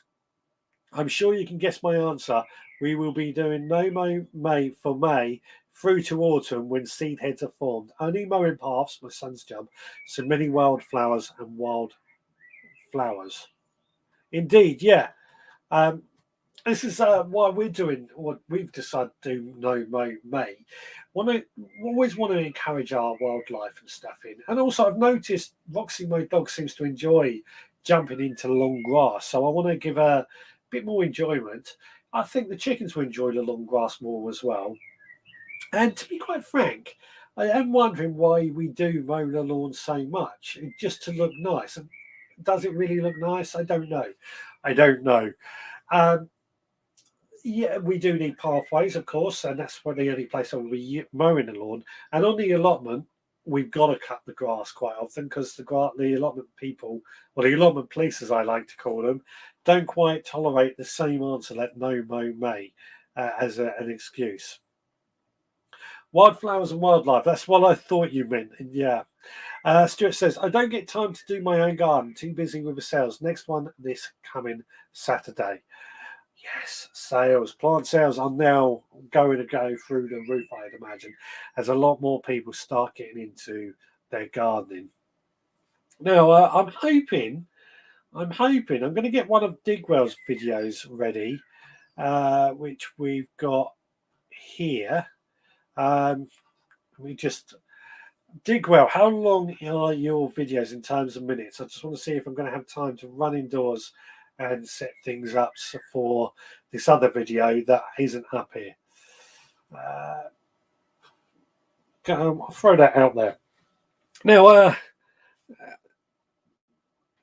I'm sure you can guess my answer. We will be doing no mow May for May through to autumn when seed heads are formed. Only mowing paths, my son's job, so many wildflowers and wild flowers. Indeed, yeah. this is why we're doing what we've decided to do. No Mow May. Always want to encourage our wildlife and stuff in, and also I've noticed Roxy, my dog, seems to enjoy jumping into long grass. So I want to give her a bit more enjoyment. I think the chickens will enjoy the long grass more as well. And to be quite frank, I am wondering why we do mow the lawn so much, just to look nice. And does it really look nice? I don't know. Yeah, we do need pathways, of course, and that's the only place I will be mowing the lawn. And on the allotment, we've got to cut the grass quite often because the allotment people, or the allotment police, as I like to call them, don't quite tolerate the same answer that no mow may as an excuse. Wildflowers and wildlife, that's what I thought you meant. Yeah. Stuart says, I don't get time to do my own garden, too busy with the sales. Next one this coming Saturday. Yes, plant sales are now going to go through the roof, I'd imagine, as a lot more people start getting into their gardening. Now, I'm hoping I'm going to get one of Digwell's videos ready, which we've got here. Digwell, how long are your videos in terms of minutes? I just want to see if I'm going to have time to run indoors and set things up for this other video that isn't up here. I'll throw that out there. Now,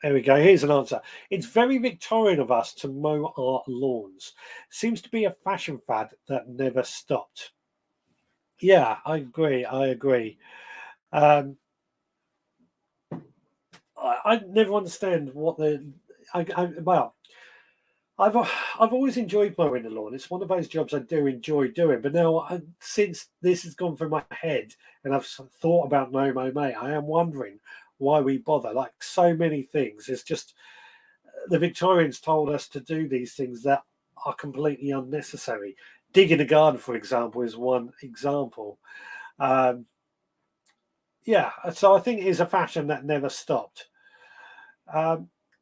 there we go. Here's an answer. It's very Victorian of us to mow our lawns. Seems to be a fashion fad that never stopped. Yeah, I agree. I never understand what I've always enjoyed mowing the lawn. It's one of those jobs I do enjoy doing. But now, since this has gone through my head and I've thought about No Mow May, I am wondering why we bother. Like so many things, it's just the Victorians told us to do these things that are completely unnecessary. Digging a garden, for example, is one example. Yeah, so I think it is a fashion that never stopped.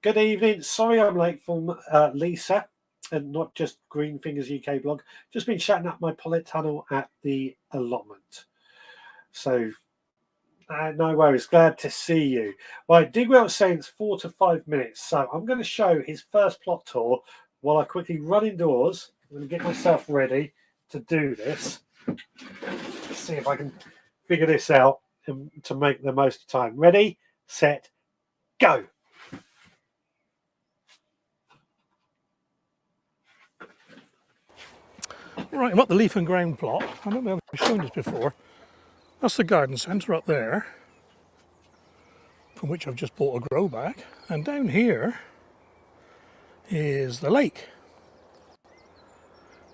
Good evening. Sorry I'm late from Lisa, and not just Green Fingers UK blog. Just been shutting up my polytunnel at the allotment. So, no worries. Glad to see you. Right, Digwell's saying it's 4 to 5 minutes. So I'm going to show his first plot tour while I quickly run indoors. I'm going to get myself ready to do this. Let's see if I can figure this out and to make the most of time. Ready, set, go. Right, I'm at the leaf and ground plot. I don't know if I've shown this before. That's the garden centre up there, from which I've just bought a grow bag. And down here is the lake.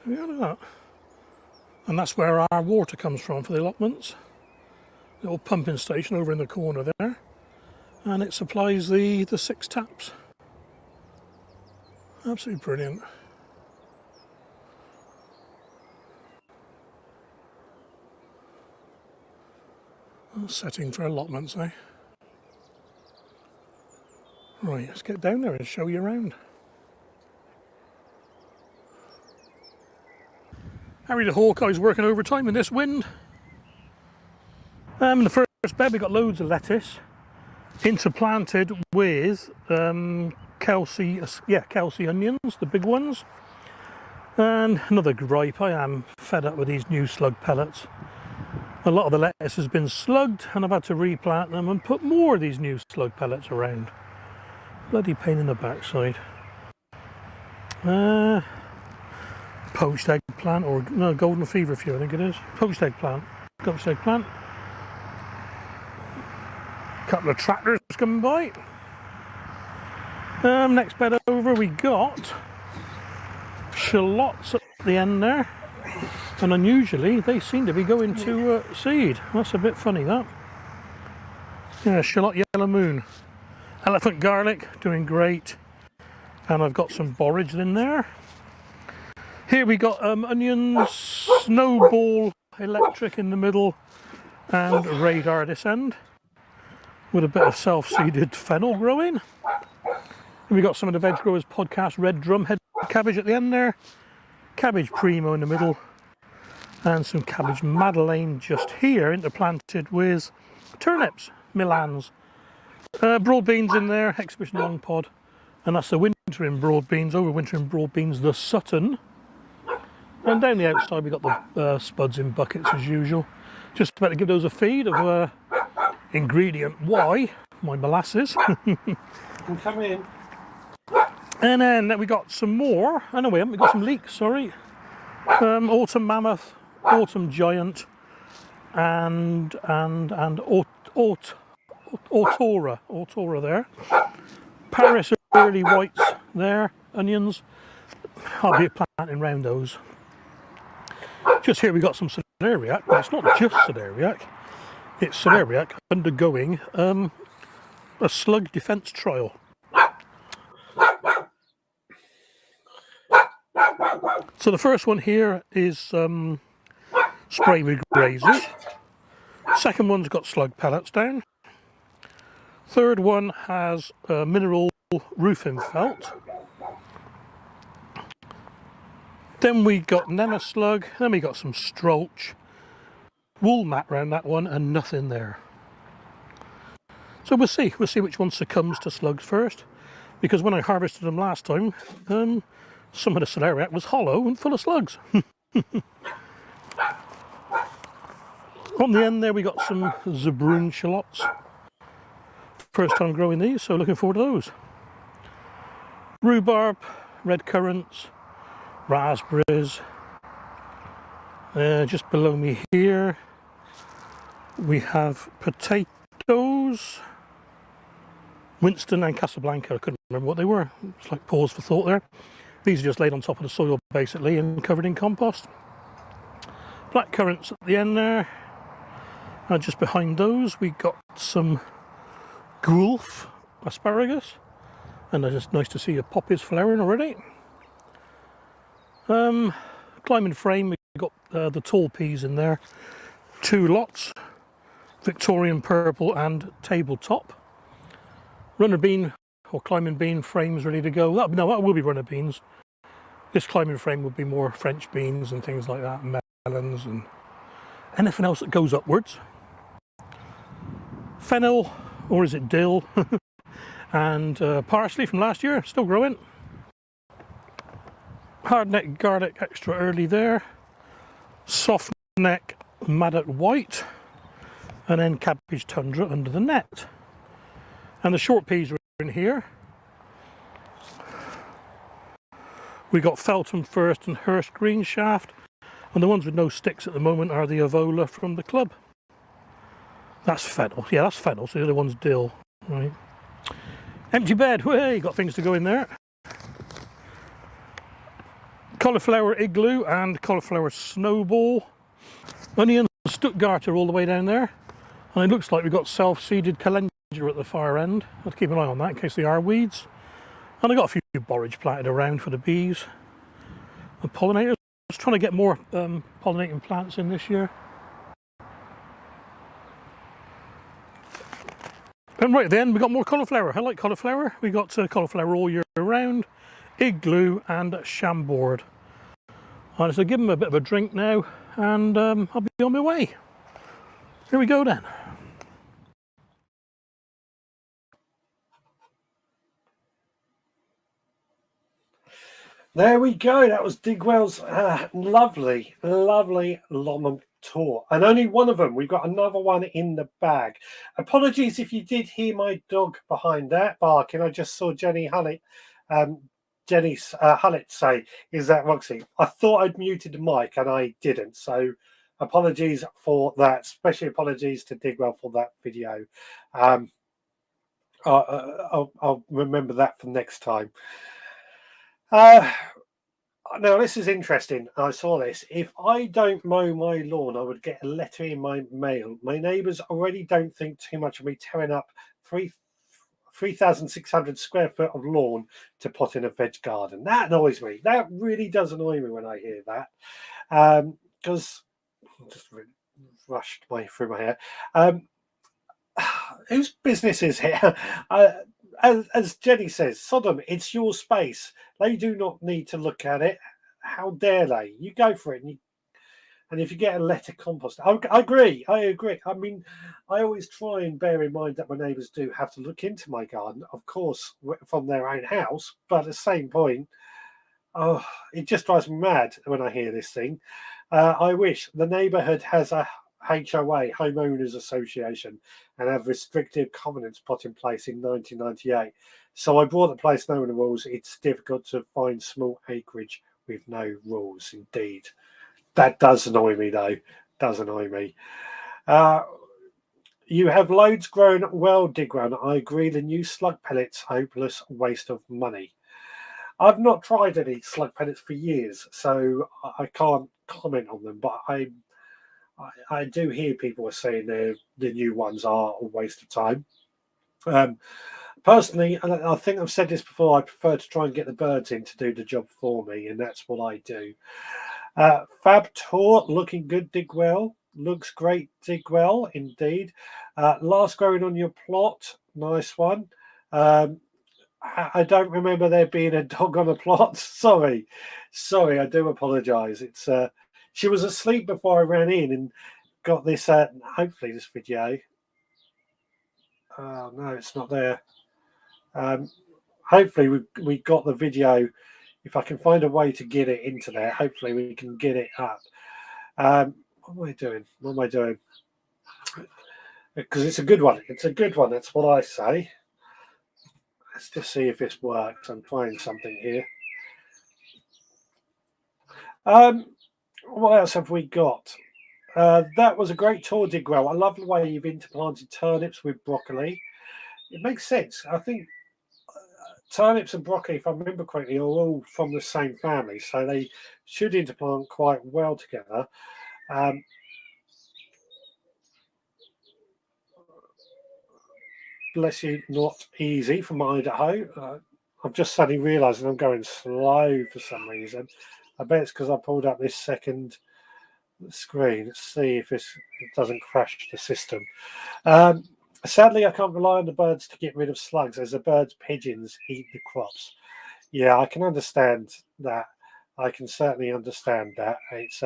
Have you heard of that? And that's where our water comes from for the allotments. Little pumping station over in the corner there. And it supplies the 6 taps. Absolutely brilliant. Setting for allotments, eh? Right, let's get down there and show you around. Harry the Hawkeye's working overtime in this wind. In the first bed we got loads of lettuce interplanted with Kelsey onions, the big ones. And another gripe, I am fed up with these new slug pellets. A lot of the lettuce has been slugged and I've had to replant them and put more of these new slug pellets around. Bloody pain in the backside. Poached eggplant, or no, golden feverfew I think it is. Poached eggplant. Poached eggplant. Couple of tractors coming by. Next bed over we got shallots at the end there. And unusually, they seem to be going to seed. That's a bit funny, that. Yeah, shallot yellow moon. Elephant garlic, doing great. And I've got some borage in there. Here we got onions, snowball electric in the middle, and radar this end, with a bit of self-seeded fennel growing. And we got some of the Veg Growers Podcast red drum head cabbage at the end there, cabbage primo in the middle, and some cabbage madeleine just here interplanted with turnips, Milans. Broad beans in there, exhibition long pod, and that's the wintering broad beans, overwintering broad beans, the Sutton. And down the outside we got the spuds in buckets as usual. Just about to give those a feed of ingredient Y, my molasses. I'm coming in. And then we got some more. Oh no, we haven't. We got some leeks. Sorry. Autumn mammoth, autumn giant, and Autora there. Paris early whites there. Onions. I'll be planting round those. Just here we got some celeriac, but it's not just celeriac. It's celeriac undergoing a slug defence trial. So the first one here is spray with grazers. Second one's got slug pellets down. Third one has mineral roofing felt. Then we got Nema slug, then we got some Strolch, wool mat round that one, and nothing there. So we'll see which one succumbs to slugs first, because when I harvested them last time, some of the celeriac was hollow and full of slugs. On the end there we got some Zabroon shallots. First time growing these, so looking forward to those. Rhubarb, red currants, raspberries. Just below me here we have potatoes, Winston and Casablanca. I couldn't remember what they were. It's like pause for thought there. These are just laid on top of the soil basically and covered in compost. Black currants at the end there. And just behind those we got some Gulf asparagus, and it's just nice to see the poppies flowering already. Climbing frame, we've got the tall peas in there, 2 lots, Victorian purple and tabletop. Runner bean or climbing bean frames ready to go. That will be runner beans. This climbing frame would be more French beans and things like that, melons and anything else that goes upwards. Fennel, or is it dill, and parsley from last year, still growing. Hard neck garlic extra early there. Soft neck maddock white, and then cabbage tundra under the net. And the short peas are in here. We got Feltham First and Hurst Green Shaft, and the ones with no sticks at the moment are the Avola from the club. That's fennel. Yeah, that's fennel. So the other one's dill. Right. Empty bed. Hey, got things to go in there. Cauliflower igloo and cauliflower snowball. Onion Stuttgarter all the way down there. And it looks like we've got self-seeded calendula at the far end. Let's keep an eye on that in case they are weeds. And I got a few borage planted around for the bees and pollinators. I was trying to get more pollinating plants in this year. And right then we got more cauliflower. I like cauliflower. We got cauliflower all year round, igloo and Chambord. And so give them a bit of a drink now, and I'll be on my way. Here we go then. There we go. That was Digwell's lovely Lomond tour. And only one of them. We've got another one in the bag. Apologies if you did hear my dog behind that barking. I just saw Jenny Hullett say, "Is that Roxy?" I thought I'd muted the mic and I didn't. So apologies for that. Especially apologies to Digwell for that video. I'll remember that for next time. Now this is interesting. I saw this. If I don't mow my lawn, I would get a letter in my mail. My neighbours already don't think too much of me tearing up 3,600 square foot of lawn to pot in a veg garden. That annoys me. That really does annoy me when I hear that. Because just rushed through my hair. Whose business is here? as Jenny says, Sodom, it's your space. They do not need to look at it. How dare they? You go for it, and if you get a letter compost, I agree. I agree. I mean, I always try and bear in mind that my neighbours do have to look into my garden, of course, from their own house. But at the same point, oh, it just drives me mad when I hear this thing. I wish the neighbourhood has a HOA, Homeowners Association, and have restrictive covenants put in place in 1998. So I bought the place knowing the rules. It's difficult to find small acreage with no rules, indeed. That does annoy me, though. Does annoy me. You have loads grown well, Digran. I agree. The new slug pellets, hopeless waste of money. I've not tried any slug pellets for years, so I can't comment on them. But I do hear people are saying the new ones are a waste of time. Personally, and I think I've said this before, I prefer to try and get the birds in to do the job for me, and that's what I do. Fab Tour, looking good, Digwell. Looks great, Digwell, indeed. Last growing on your plot, nice one. I don't remember there being a dog on a plot. Sorry, I do apologise. It's she was asleep before I ran in and got this. Hopefully, this video. Oh no, it's not there. Hopefully, we got the video. If I can find a way to get it into there, hopefully we can get it up. What am I doing? Because it's a good one. It's a good one. That's what I say. Let's just see if this works. I'm trying something here. What else have we got? That was a great tour, Digwell. I love the way you've interplanted turnips with broccoli. It makes sense. I think turnips and broccoli, if I remember correctly, are all from the same family, so they should interplant quite well together. Bless you, not easy from Idaho. I'm just suddenly realising I'm going slow for some reason. I bet it's because I pulled up this second screen. Let's see if it doesn't crash the system. Sadly, I can't rely on the birds to get rid of slugs, as the birds' pigeons eat the crops. Yeah, I can understand that. I can certainly understand that. It's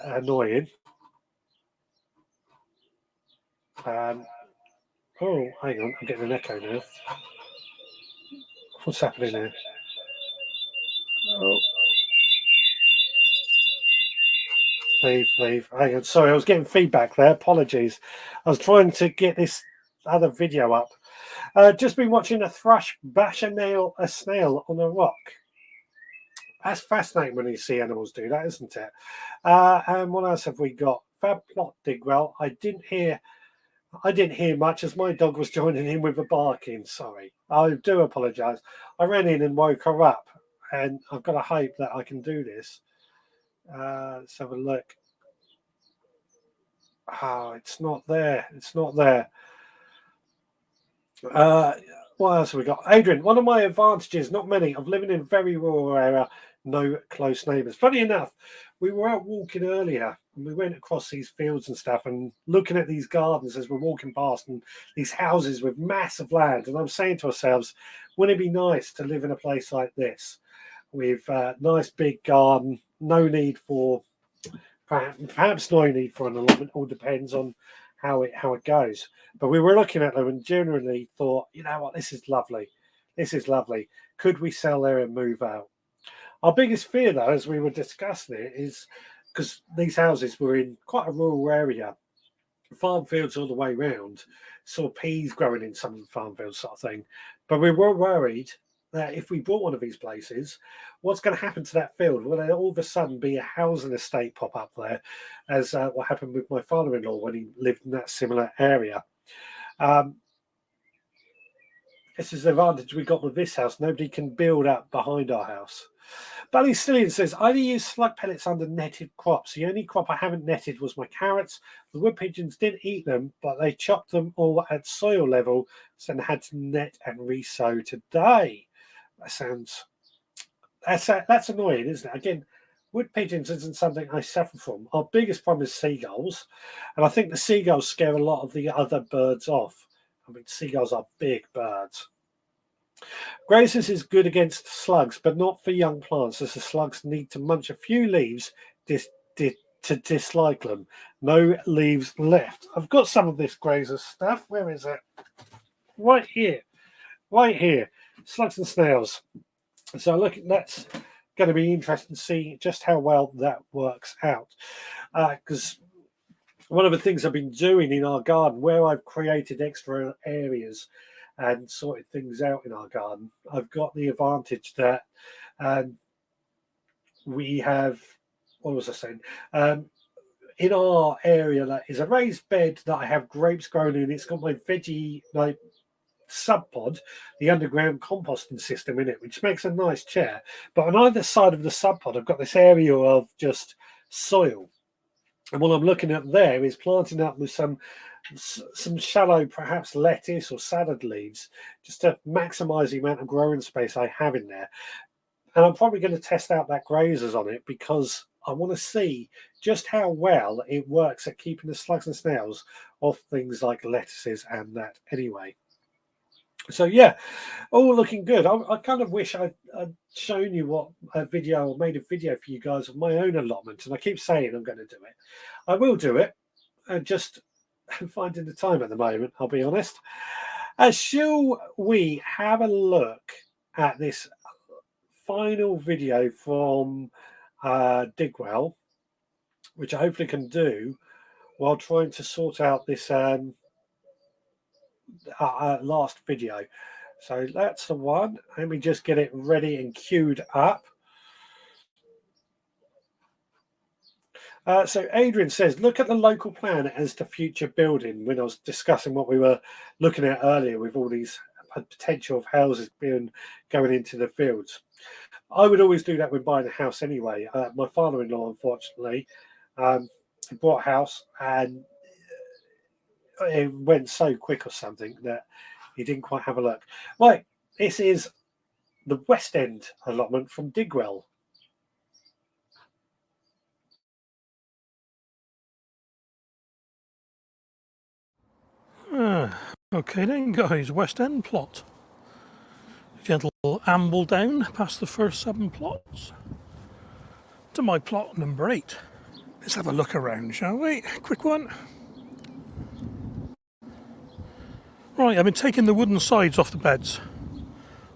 annoying. Oh, hang on, I'm getting an echo now. What's happening here? Oh. Leave. Hang on. Sorry, I was getting feedback there. Apologies. I was trying to get this other video up. Just been watching a thrush bash a snail on a rock. That's fascinating when you see animals do that, isn't it? And what else have we got? Fab plot, Digwell. I didn't hear much as my dog was joining in with a barking. Sorry. I do apologise. I ran in and woke her up, and I've got to hope that I can do this. Let's have a look. Oh, it's not there. What else have we got? Adrian, one of my advantages, not many, of living in a very rural area, no close neighbours. Funny enough, we were out walking earlier and we went across these fields and stuff and looking at these gardens as we're walking past and these houses with massive land. And I'm saying to ourselves, wouldn't it be nice to live in a place like this with a nice big garden, no need for, perhaps no need for an allotment, all depends on how it goes. But we were looking at them and generally thought, you know what, this is lovely. Could we sell there and move out? Our biggest fear, though, as we were discussing it, is because these houses were in quite a rural area, farm fields all the way round, saw peas growing in some of the farm fields sort of thing. But we were worried that if we bought one of these places, what's going to happen to that field? Will there all of a sudden be a housing estate pop up there, as what happened with my father-in-law when he lived in that similar area? This is the advantage we got with this house. Nobody can build up behind our house. Ballystillion says, I only use slug pellets under netted crops. The only crop I haven't netted was my carrots. The wood pigeons did eat them, but they chopped them all at soil level, so I had to net and re-sow today. That's annoying, isn't it? Again, wood pigeons isn't something I suffer from. Our biggest problem is seagulls, and I think the seagulls scare a lot of the other birds off. I mean, seagulls are big birds. Grazers is good against slugs, but not for young plants, as the slugs need to munch a few leaves to dislike them. No leaves left. I've got some of this grazer stuff. Where is it? Right here. Right here. Slugs and snails. So look, that's going to be interesting to see just how well that works out. Because one of the things I've been doing in our garden, where I've created extra areas and sorted things out in our garden, I've got the advantage that we have, what was I saying? In our area, that is a raised bed that I have grapes growing in. It's got my veggie like sub pod, the underground composting system in it, which makes a nice chair. But on either side of the sub pod, I've got this area of just soil. And what I'm looking at there is planting up with some shallow, perhaps lettuce or salad leaves, just to maximise the amount of growing space I have in there. And I'm probably going to test out that grazers on it because I want to see just how well it works at keeping the slugs and snails off things like lettuces and that anyway. So yeah, all looking good. I kind of wish I'd shown you what a video or made a video for you guys of my own allotment, and I keep saying I'm going to do it. I will do it. Just finding the time at the moment, I'll be honest. Shall we have a look at this final video from Digwell, which I hopefully can do while trying to sort out this last video. So that's the one. Let me just get it ready and queued up. So Adrian says, look at the local plan as to future building, when I was discussing what we were looking at earlier with all these potential of houses going into the fields. I would always do that when buying a house anyway. My father-in-law, unfortunately, bought a house and it went so quick or something that he didn't quite have a look. Right, this is the West End allotment from Digwell. Okay then guys, West End plot. Gentle amble down past the first 7 plots to my plot number 8. Let's have a look around, shall we? Quick one. Right, I've been taking the wooden sides off the beds.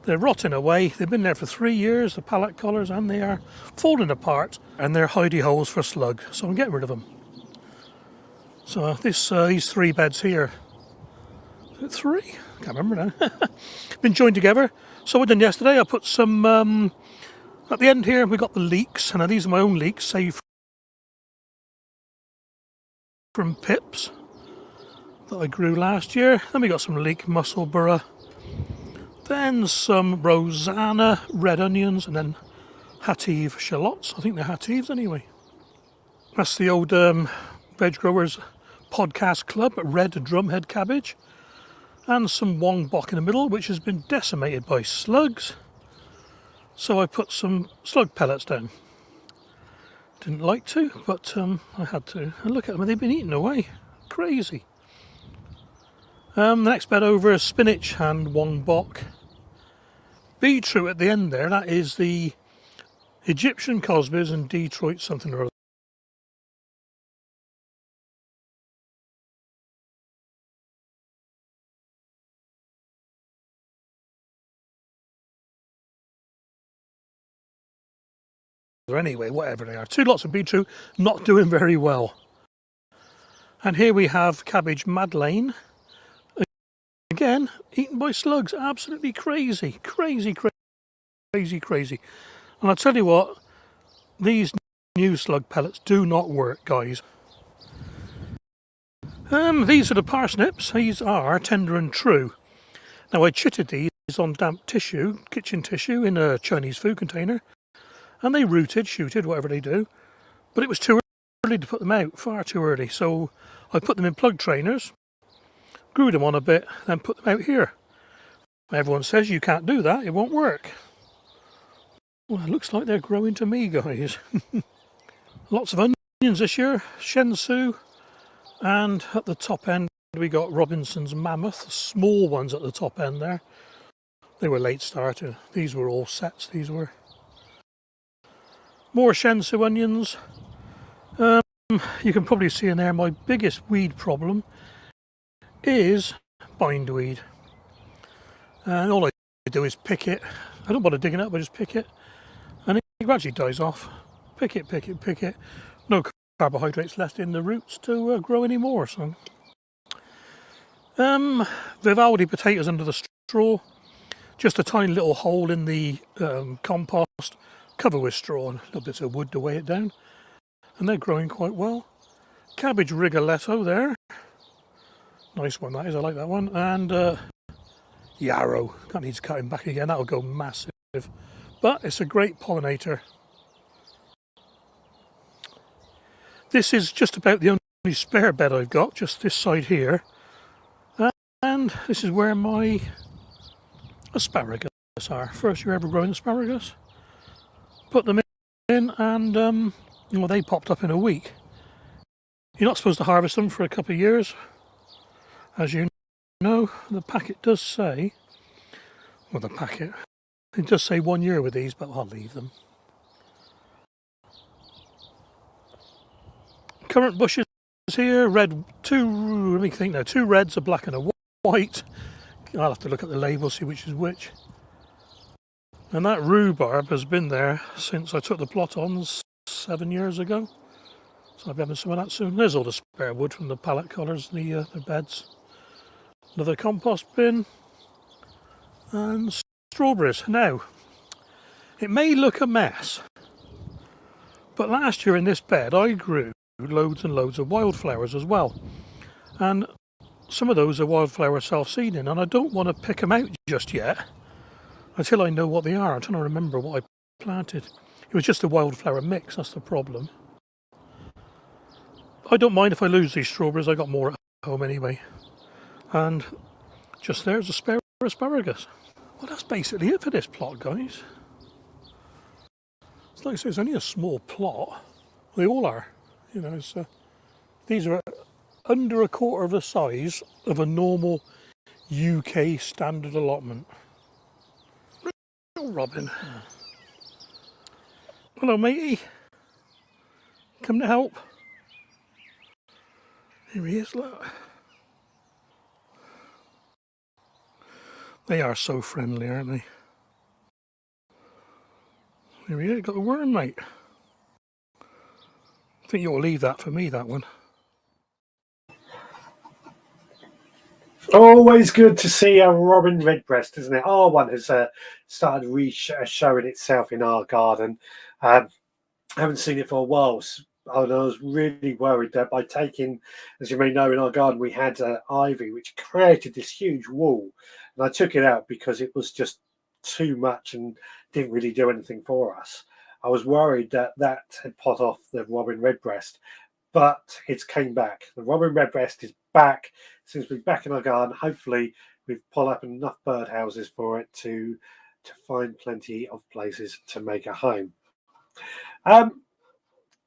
They're rotting away. They've been there for 3 years, the pallet collars, and they are falling apart, and they're hidey holes for slug, so I'm getting rid of them. So these 3 beds here, is it 3? I can't remember now. Been joined together. So what I done yesterday, I put some, at the end here we got the leeks, and these are my own leeks, saved from pips that I grew last year. Then we got some leek musselburgh, then some Rosanna red onions, and then Hative shallots. I think they're Hatives anyway. That's the old Veg Growers Podcast Club, red drumhead cabbage, and some Wong Bok in the middle, which has been decimated by slugs. So I put some slug pellets down. Didn't like to, but I had to. And look at them, they've been eaten away. Crazy. The next bed over is spinach and Wong Bok. Beetroot at the end there, that is the Egyptian Cosbys and Detroit something or other. Anyway, whatever they are. 2 lots of beetroot, not doing very well. And here we have cabbage Madeleine. Again, eaten by slugs. Absolutely crazy. Crazy. And I'll tell you what, these new slug pellets do not work, guys. These are the parsnips. These are tender and true. Now I chitted these on damp tissue, kitchen tissue, in a Chinese food container. And they shooted, whatever they do. But it was too early to put them out, far too early. So I put them in plug trainers, grew them on a bit, then put them out here. Everyone says you can't do that, it won't work. Well, it looks like they're growing to me, guys. Lots of onions this year, shensu, and at the top end we got Robinson's Mammoth, the small ones at the top end there. They were late starter. These were all sets, these were. More Shensu onions. You can probably see in there my biggest weed problem is bindweed. And all I do is pick it. I don't bother digging it up, I just pick it. And it gradually dies off. Pick it, pick it, pick it. No carbohydrates left in the roots to grow anymore. So, Vivaldi potatoes under the straw. Just a tiny little hole in the compost. Cover with straw and a little bit of wood to weigh it down. And they're growing quite well. Cabbage Rigoletto there. Nice one that is, I like that one. And yarrow. That needs cutting back again, that'll go massive. But it's a great pollinator. This is just about the only spare bed I've got, just this side here. And this is where my asparagus are. First year ever growing asparagus. Put them in and well, they popped up in a week. You're not supposed to harvest them for a couple of years. As you know, the packet does say, well, it does say 1 year with these, but I'll leave them. Currant bushes here, two reds, a black and a white. I'll have to look at the label, see which is which. And that rhubarb has been there since I took the plot on 7 years ago. So I'll be having some of that soon. There's all the spare wood from the pallet collars, the beds. Another compost bin. And strawberries. Now, it may look a mess, but last year in this bed I grew loads and loads of wildflowers as well. And some of those are wildflower self-seeding, and I don't want to pick them out just yet until I know what they are. I'm trying to remember what I planted. It was just a wildflower mix, that's the problem. I don't mind if I lose these strawberries, I got more at home anyway. And just there's a spare asparagus. Well, that's basically it for this plot, guys. It's like I say, it's only a small plot. They all are. You know, these are under a quarter of the size of a normal UK standard allotment. Oh, Robin. Hello, matey. Come to help. Here he is, look. They are so friendly, aren't they? Here he is, got the worm, mate. I think you'll leave that for me, that one. Always good to see a robin redbreast, isn't it? Our one has started showing itself in our garden. I haven't seen it for a while, and I was really worried that by taking, as you may know, in our garden we had ivy, which created this huge wall, and I took it out because it was just too much and didn't really do anything for us. I was worried that had pot off the robin redbreast, but it's came back. The robin redbreast is back. Seems to be back in our garden. Hopefully we've pulled up enough birdhouses for it to find plenty of places to make a home.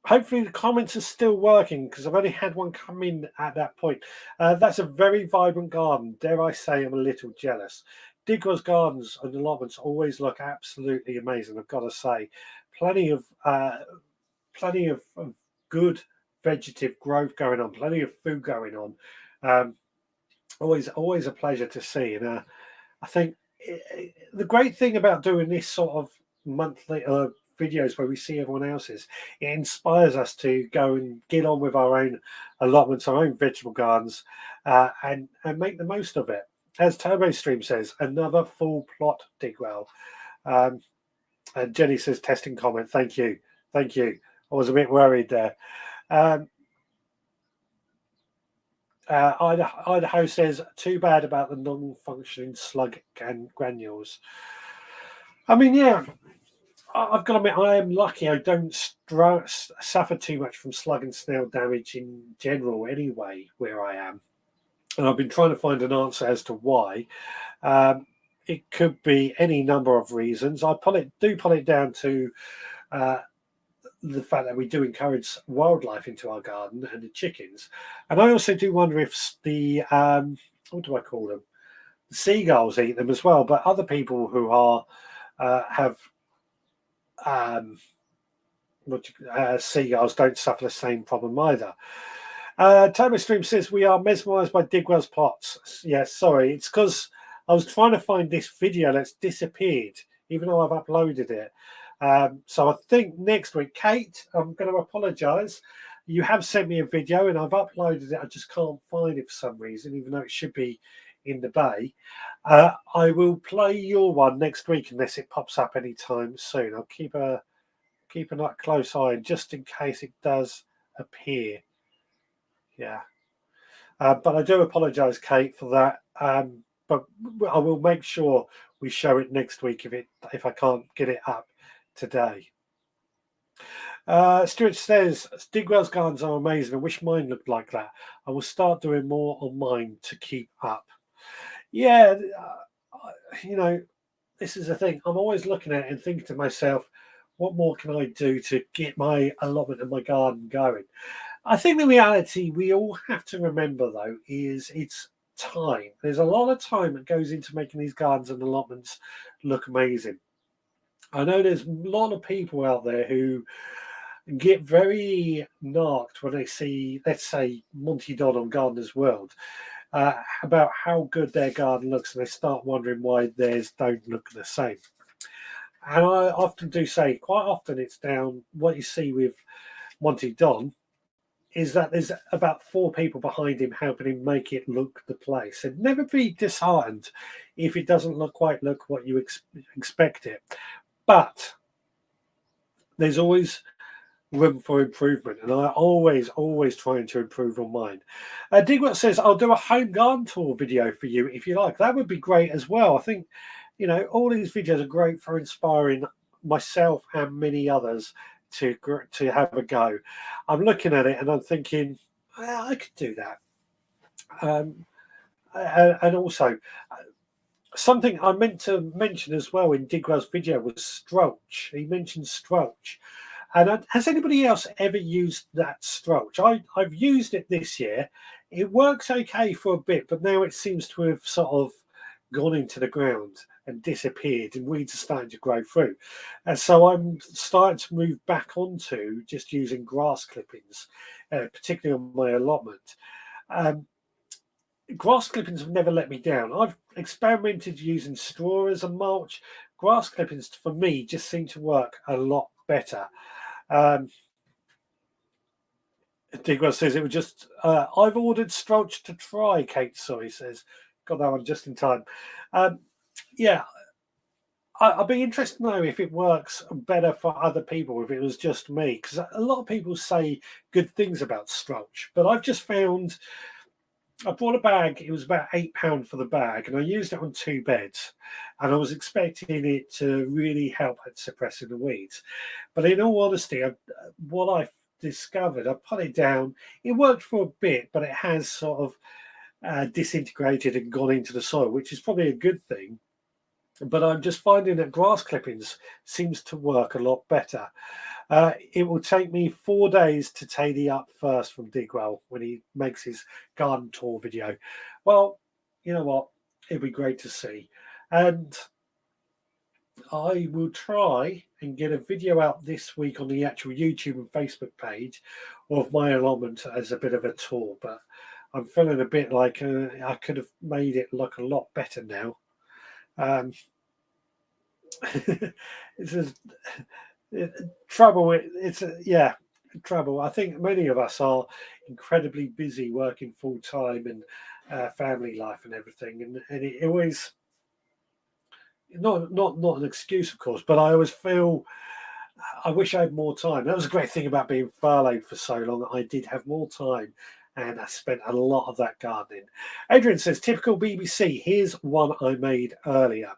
Hopefully the comments are still working, because I've only had one come in at that point. That's a very vibrant garden. Dare I say I'm a little jealous. Digwell's gardens and allotments always look absolutely amazing, I've got to say. Plenty of good vegetative growth going on, plenty of food going on. Always a pleasure to see. And I think the great thing about doing this sort of monthly videos where we see everyone else's, it inspires us to go and get on with our own allotments, our own vegetable gardens, and make the most of it. As TurboStream says, another full plot, Digwell. And Jenny says, testing comment. Thank you. I was a bit worried there. Idaho says, too bad about the non-functioning slug and granules. I mean, yeah, I've got to admit, I am lucky. I don't suffer too much from slug and snail damage in general anyway, where I am. And I've been trying to find an answer as to why. It could be any number of reasons. I pull it down to the fact that we do encourage wildlife into our garden and the chickens. And I also do wonder if the what do I call them? The seagulls eat them as well. But other people who are have seagulls don't suffer the same problem either. Turbo Stream says we are mesmerised by Digwell's plots. Yes, sorry, it's because I was trying to find this video that's disappeared, even though I've uploaded it. So I think next week, Kate, I'm going to apologise. You have sent me a video and I've uploaded it. I just can't find it for some reason, even though it should be in the bay. I will play your one next week unless it pops up anytime soon. I'll keep a close eye just in case it does appear. Yeah. But I do apologise, Kate, for that. But I will make sure we show it next week if I can't get it up today. Stuart says Digwell's gardens are amazing. I wish mine looked like that. I will start doing more on mine to keep up. Yeah, this is the thing. I'm always looking at it and thinking to myself, what more can I do to get my allotment and my garden going? I think the reality we all have to remember, though, is it's time. There's a lot of time that goes into making these gardens and allotments look amazing. I know there's a lot of people out there who get very narked when they see, let's say, Monty Don on Gardener's World, about how good their garden looks, and they start wondering why theirs don't look the same. And I often do say, quite often it's down, what you see with Monty Don is that there's about 4 people behind him helping him make it look the place. And never be disheartened if it doesn't quite look what you expect it. But there's always room for improvement, and I always trying to improve on mine. Digwell says, I'll do a home garden tour video for you if you like. That would be great as well. I think, all these videos are great for inspiring myself and many others to have a go. I'm looking at it and I'm thinking, well, I could do that. And also, something I meant to mention as well in Digwell's video was Strolch. He mentioned Strolch. And has anybody else ever used that Strolch? I've used it this year. It works okay for a bit, but now it seems to have sort of gone into the ground and disappeared, and weeds are starting to grow through. And so I'm starting to move back onto just using grass clippings, particularly on my allotment. Grass clippings have never let me down. I've experimented using straw as a mulch. Grass clippings, for me, just seem to work a lot better. Digwell says it was just, I've ordered Strolch to try, Kate Soy says. Got that one just in time. Yeah, I'd be interested to know if it works better for other people, if it was just me, because a lot of people say good things about Strolch, but I've just found, I bought a bag, it was about £8 for the bag, and I used it on 2 beds, and I was expecting it to really help at suppressing the weeds. But in all honesty, what I've discovered, I put it down, it worked for a bit, but it has sort of disintegrated and gone into the soil, which is probably a good thing. But I'm just finding that grass clippings seems to work a lot better. It will take me 4 days to tidy up first from Digwell when he makes his garden tour video. Well, you know what? It'll be great to see. And I will try and get a video out this week on the actual YouTube and Facebook page of my allotment as a bit of a tour. But I'm feeling a bit like I could have made it look a lot better now. It's trouble. Trouble. I think many of us are incredibly busy working full time and family life and everything, and it always not an excuse, of course, but I always feel I wish I had more time. That was a great thing about being furloughed for so long. I did have more time, and I spent a lot of that gardening. Adrian says, typical BBC. Here's one I made earlier.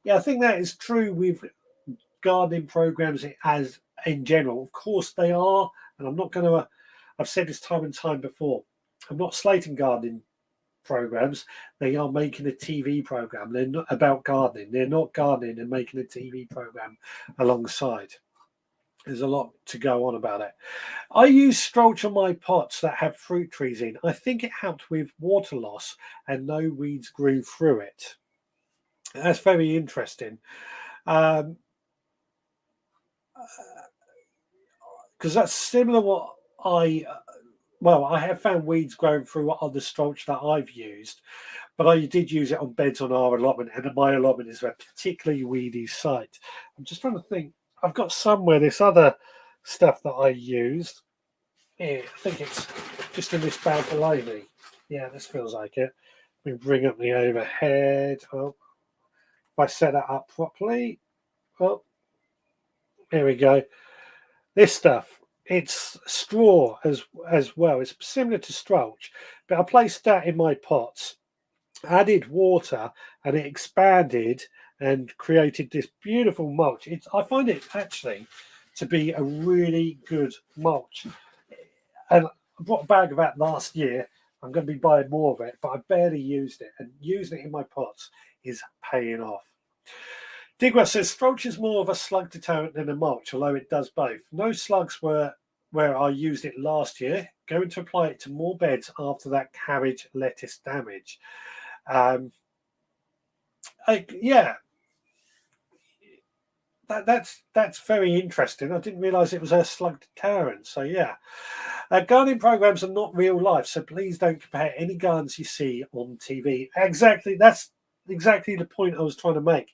Yeah, I think that is true with gardening programs as in general. Of course they are, and I'm not going to, I've said this time and time before, I'm not slating gardening programs. They are making a TV program. They're not about gardening. They're not gardening and making a TV program alongside. There's a lot to go on about it. I use Strolch on my pots that have fruit trees in. I think it helped with water loss and no weeds grew through it. That's very interesting. Because that's similar what I have found weeds growing through other Strolch that I've used, but I did use it on beds on our allotment, and my allotment is a particularly weedy site. I'm just trying to think. I've got somewhere this other stuff that I used. Here, I think it's just in this bag below me. Yeah, this feels like it. We bring up the overhead. Oh, if I set that up properly. Oh, here we go. This stuff. It's straw as well. It's similar to Strolch, but I placed that in my pots, added water, and it expanded and created this beautiful mulch. I find it actually to be a really good mulch. And I bought a bag of that last year. I'm going to be buying more of it, but I barely used it. And using it in my pots is paying off. Digwa says, Strolch is more of a slug deterrent than a mulch, although it does both. No slugs were where I used it last year. Going to apply it to more beds after that cabbage lettuce damage. That's very interesting. I didn't realise it was a slug deterrent. So yeah, gardening programs are not real life, so please don't compare any gardens you see on TV. Exactly, that's exactly the point I was trying to make.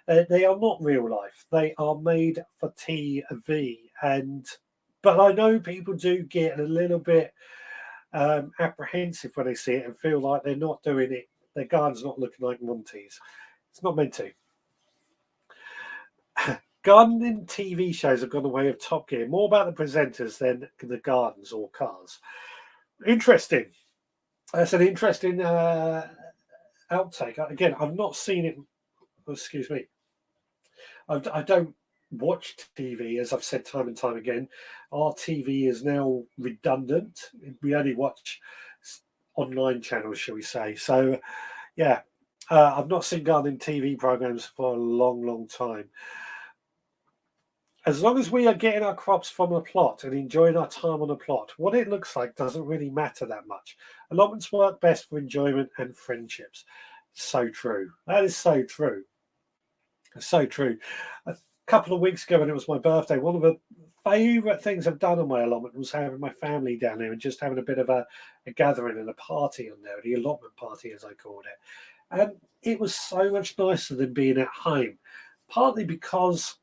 They are not real life. They are made for TV, but I know people do get a little bit apprehensive when they see it and feel like they're not doing it. Their garden's not looking like Monty's. It's not meant to. Gardening TV shows have gone the way of Top Gear. More about the presenters than the gardens or cars. Interesting. That's an interesting outtake. Again, I've not seen it. Excuse me. I don't watch TV, as I've said time and time again. Our TV is now redundant. We only watch online channels, shall we say. So, yeah, I've not seen gardening TV programs for a long, long time. As long as we are getting our crops from the plot and enjoying our time on the plot, what it looks like doesn't really matter that much. Allotments work best for enjoyment and friendships. So true. That is so true. So true. A couple of weeks ago when it was my birthday, one of the favourite things I've done on my allotment was having my family down there and just having a bit of a gathering and a party on there, the allotment party as I called it. And it was so much nicer than being at home, partly because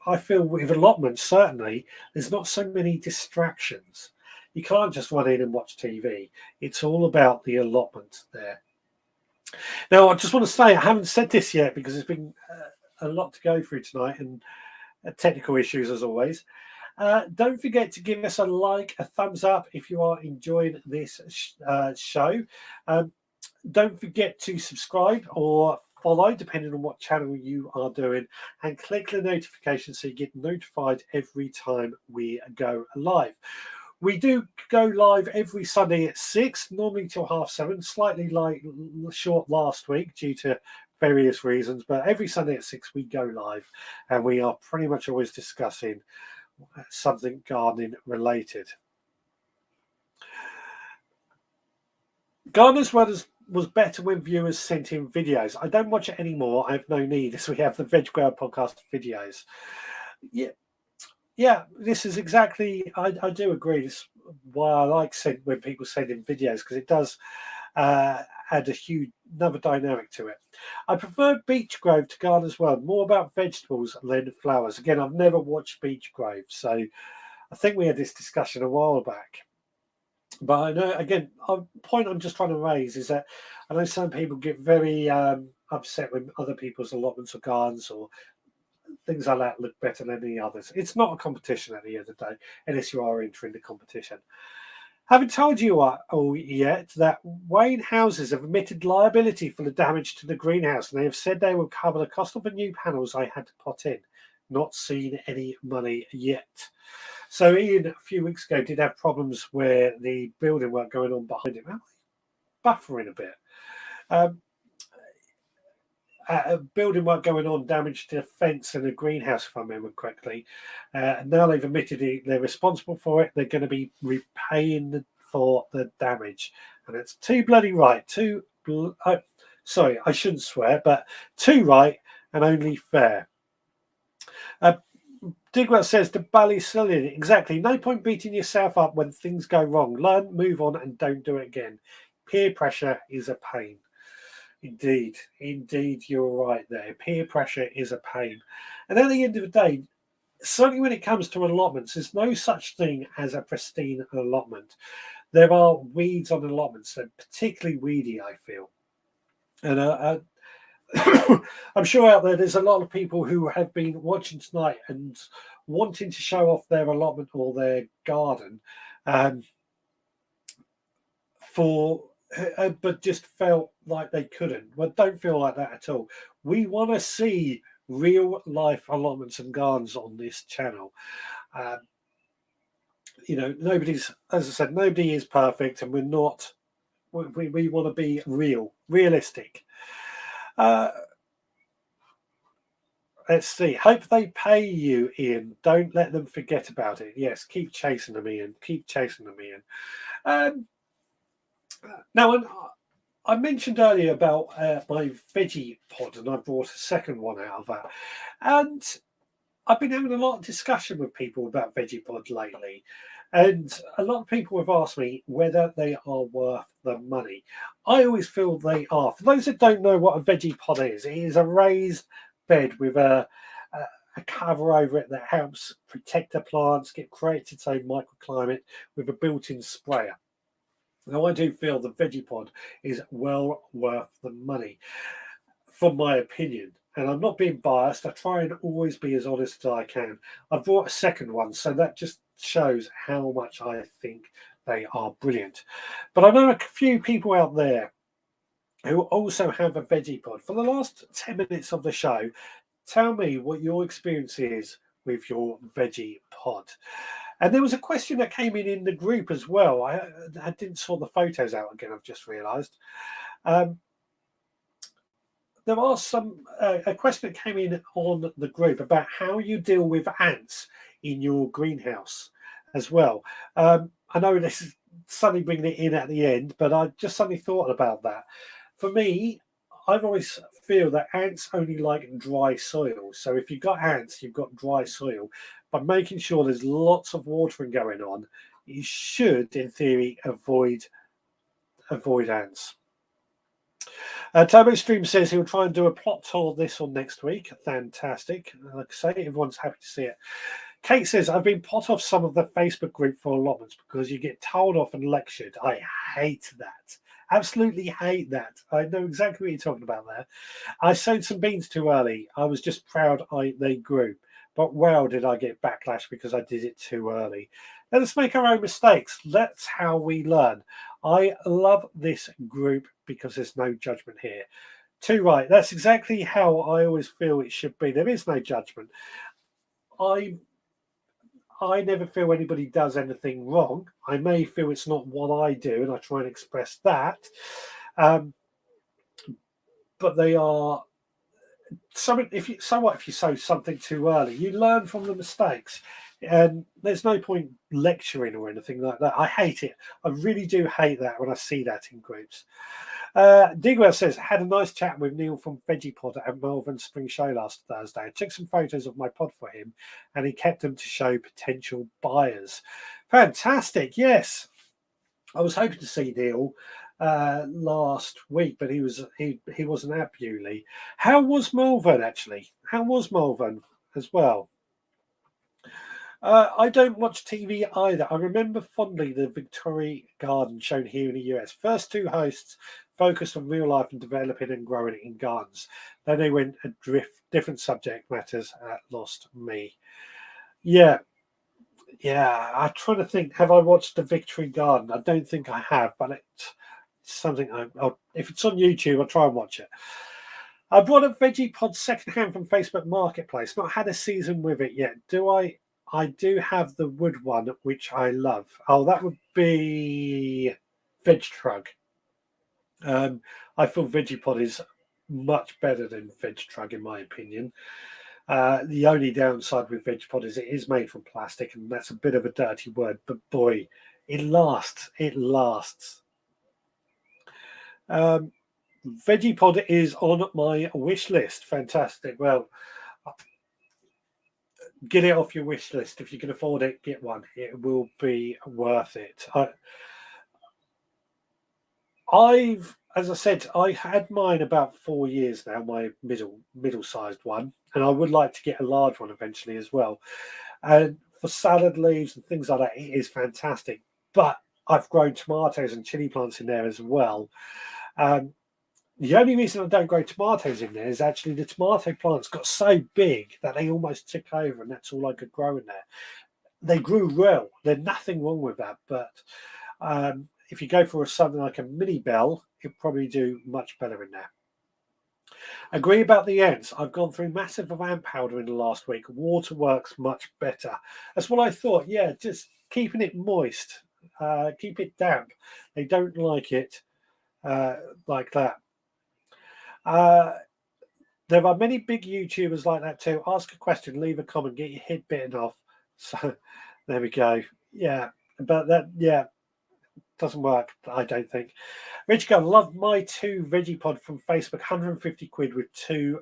I feel with allotments, certainly, there's not so many distractions. You can't just run in and watch TV. It's all about the allotment there. Now, I just want to say, I haven't said this yet because there's been a lot to go through tonight and technical issues as always. Don't forget to give us a like, a thumbs up if you are enjoying this show. Don't forget to subscribe or follow, depending on what channel you are doing, and click the notification so you get notified every time we go live. We do go live every Sunday at 6, normally till 7:30, slightly short last week due to various reasons, but every Sunday at 6 we go live, and we are pretty much always discussing something gardening related. Gardener's World was better when viewers sent in videos. I don't watch it anymore. I have no need, as we have the Veg Grower podcast videos. Yeah, this is exactly. I do agree. This is why I like when people send in videos, because it does add another dynamic to it. I prefer Beech Grove to Gardener's World. More about vegetables than flowers. Again, I've never watched Beech Grove, so I think we had this discussion a while back. But I know, again, the point I'm just trying to raise is that I know some people get very upset when other people's allotments or gardens or things like that look better than any others. It's not a competition at the end of the day, unless you are entering the competition. Haven't told you all yet that Wayne Houses have admitted liability for the damage to the greenhouse, and they have said they will cover the cost of the new panels I had to put in. Not seen any money yet. So Ian, a few weeks ago, did have problems where the building work going on behind him. Buffering a bit. building work going on damaged a fence in a greenhouse, if I remember correctly. Now they've admitted they're responsible for it. They're going to be repaying for the damage, and it's too bloody right. Sorry, I shouldn't swear, but too right and only fair. Digwell says the bully's still in it. Exactly. No point beating yourself up when things go wrong. Learn, move on, and don't do it again. Peer pressure is a pain. Indeed, you're right there. Peer pressure is a pain. And at the end of the day, certainly when it comes to allotments, there's no such thing as a pristine allotment. There are weeds on allotments, so particularly weedy, I feel. And I'm sure out there's a lot of people who have been watching tonight and wanting to show off their allotment or their garden but just felt like they couldn't. Well, don't feel like that at all. We want to see real life allotments and gardens on this channel. Nobody's, as I said, nobody is perfect, and we're not. We want to be realistic. Let's see. Hope they pay you, Ian. Don't let them forget about it. Yes, keep chasing them, Ian. Keep chasing them, Ian. Now, I mentioned earlier about my veggie pod, and I brought a second one out of that. And I've been having a lot of discussion with people about veggie pod lately. And a lot of people have asked me whether they are worth the money. I always feel they are. For those that don't know what a veggie pod is, it is a raised bed with a cover over it that helps protect the plants, create its own microclimate with a built-in sprayer. Now, I do feel the veggie pod is well worth the money, from my opinion. And I'm not being biased. I try and always be as honest as I can. I've brought a second one, so that just shows how much I think they are brilliant. But I know a few people out there who also have a veggie pod. For the last 10 minutes of the show, tell me what your experience is with your veggie pod. And there was a question that came in the group as well. I didn't sort the photos out again, I've just realised. There are a question that came in on the group about how you deal with ants in your greenhouse as well. I know this is suddenly bringing it in at the end, but I just suddenly thought about that. For me, I've always feel that ants only like dry soil. So if you've got ants, you've got dry soil. By making sure there's lots of watering going on, you should, in theory, avoid ants. Turbo Stream says he'll try and do a plot tour this or next week. Fantastic. Like I say, everyone's happy to see it. Kate says, I've been put off some of the Facebook group for allotments because you get told off and lectured. I hate that. Absolutely hate that. I know exactly what you're talking about there. I sowed some beans too early. I was just proud they grew. But wow, did I get backlash because I did it too early. Let us make our own mistakes. That's how we learn. I love this group because there's no judgment here. Too right. That's exactly how I always feel it should be. There is no judgment. I never feel anybody does anything wrong. I may feel it's not what I do, and I try and express that. But they are something. If you sow something too early, you learn from the mistakes, and there's no point lecturing or anything like that. I hate it. I really do hate that when I see that in groups. Digwell says, had a nice chat with Neil from Veggie Pod at Melbourne Spring Show last Thursday. I took some photos of my pod for him and he kept them to show potential buyers. Fantastic. Yes. I was hoping to see Neil last week, but he wasn't at Bewley. How was Malvern actually? How was Malvern as well? I don't watch TV either. I remember fondly the Victoria Garden shown here in the US. First two hosts focused on real life and developing and growing it in gardens. Then they went different subject matters lost me. Yeah. I'm trying to think. Have I watched the Victory Garden? I don't think I have, but it's something if it's on YouTube, I'll try and watch it. I bought a veggie pod secondhand from Facebook Marketplace. Not had a season with it yet. I do have the wood one, which I love. Oh, that would be Veg Trug. I feel Veggie Pod is much better than Veg Trug, in my opinion. The only downside with Vegpod is it is made from plastic, and that's a bit of a dirty word, but boy, it lasts. It lasts. Veggiepod is on my wish list. Fantastic. Well, get it off your wish list. If you can afford it, get one. It will be worth it. As I said, I had mine about 4 years now, my middle-sized one, and I would like to get a large one eventually as well. And for salad leaves and things like that, it is fantastic. But I've grown tomatoes and chili plants in there as well. The only reason I don't grow tomatoes in there is actually the tomato plants got so big that they almost took over, and that's all I could grow in there. They grew well. There's nothing wrong with that. But if you go for something like a mini bell, it'll probably do much better in there. Agree about the ants. I've gone through massive of ant powder in the last week. Water works much better. That's what I thought. Yeah, just keeping it moist. Keep it damp. They don't like it like that. There are many big YouTubers like that too. Ask a question, leave a comment, get your head bitten off. So there we go. Yeah, but that doesn't work, I don't think. Rich Gunn, love my 2 Veggiepod from Facebook, 150 quid with 2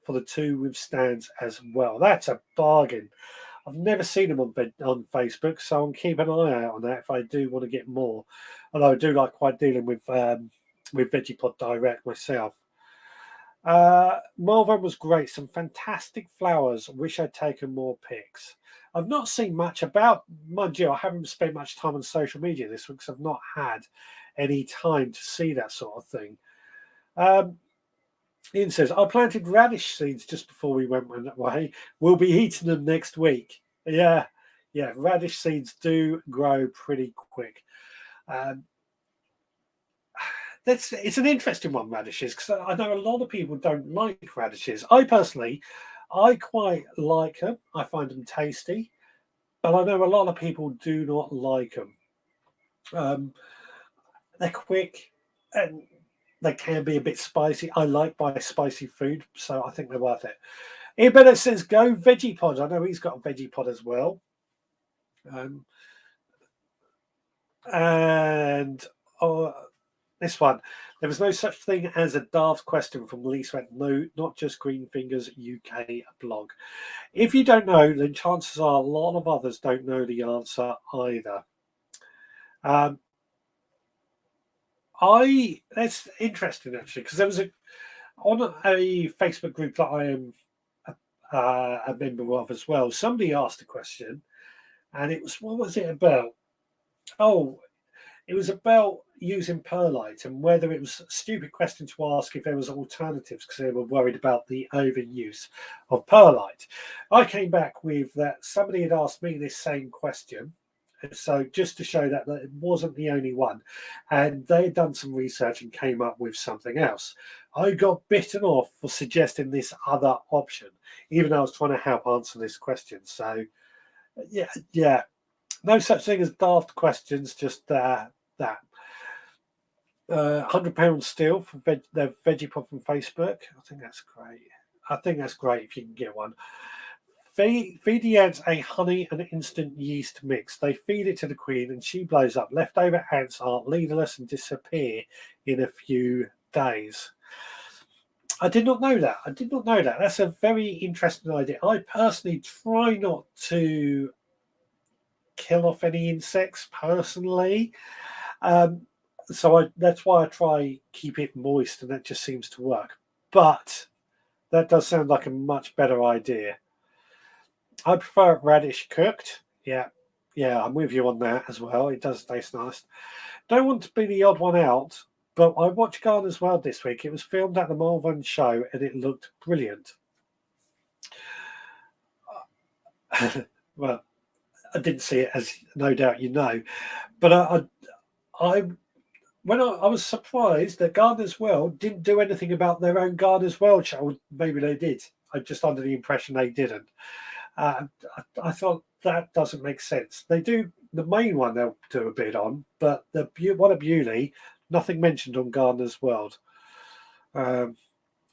for the 2 with stands as well. That's a bargain. I've never seen them on Facebook, so I'm keeping an eye out on that if I do want to get more. Although I do like quite dealing with Veggiepod Direct myself. Malvern was great. Some fantastic flowers. Wish I'd taken more pics. I've not seen much about, mind you, I haven't spent much time on social media this week because I've not had any time to see that sort of thing. Ian says, I planted radish seeds just before we went that way. We'll be eating them next week. Yeah, radish seeds do grow pretty quick. It's an interesting one, radishes, because I know a lot of people don't like radishes. I quite like them. I find them tasty, but I know a lot of people do not like them. They're quick and they can be a bit spicy. I like spicy food, so I think they're worth it. Ian Bennett says, go Veggiepod. I know he's got a Veggiepod as well. This one, there was no such thing as a daft question from Lisa at No, Not Just Green Fingers UK blog. If you don't know, then chances are a lot of others don't know the answer either. That's interesting actually, because there was on a Facebook group that I am a member of as well. Somebody asked a question, and it was, what was it about? Oh, it was about using perlite and whether it was a stupid question to ask if there was alternatives because they were worried about the overuse of perlite. I came back with that somebody had asked me this same question. So just to show that it wasn't the only one. And they had done some research and came up with something else. I got bitten off for suggesting this other option, even though I was trying to help answer this question. So, yeah. No such thing as daft questions, just that. £100 still for the Veggiepod from Facebook. I think that's great if you can get one. Feed the ants a honey and instant yeast mix. They feed it to the queen and she blows up. Leftover ants are leaderless and disappear in a few days. I did not know that. That's a very interesting idea. I personally try not to kill off any insects personally. So that's why I try keep it moist, and that just seems to work. But that does sound like a much better idea. I prefer radish cooked. Yeah, I'm with you on that as well. It does taste nice. Don't want to be the odd one out, but I watched Gardener's World this week. It was filmed at the Malvern show, and it looked brilliant. Well, I didn't see it, as no doubt you know, but I was surprised that Gardener's World didn't do anything about their own Gardener's World show. Maybe they did. I'm just under the impression they didn't. I thought that doesn't make sense. They do the main one they'll do a bit on, but the one at Bewley, nothing mentioned on Gardener's World.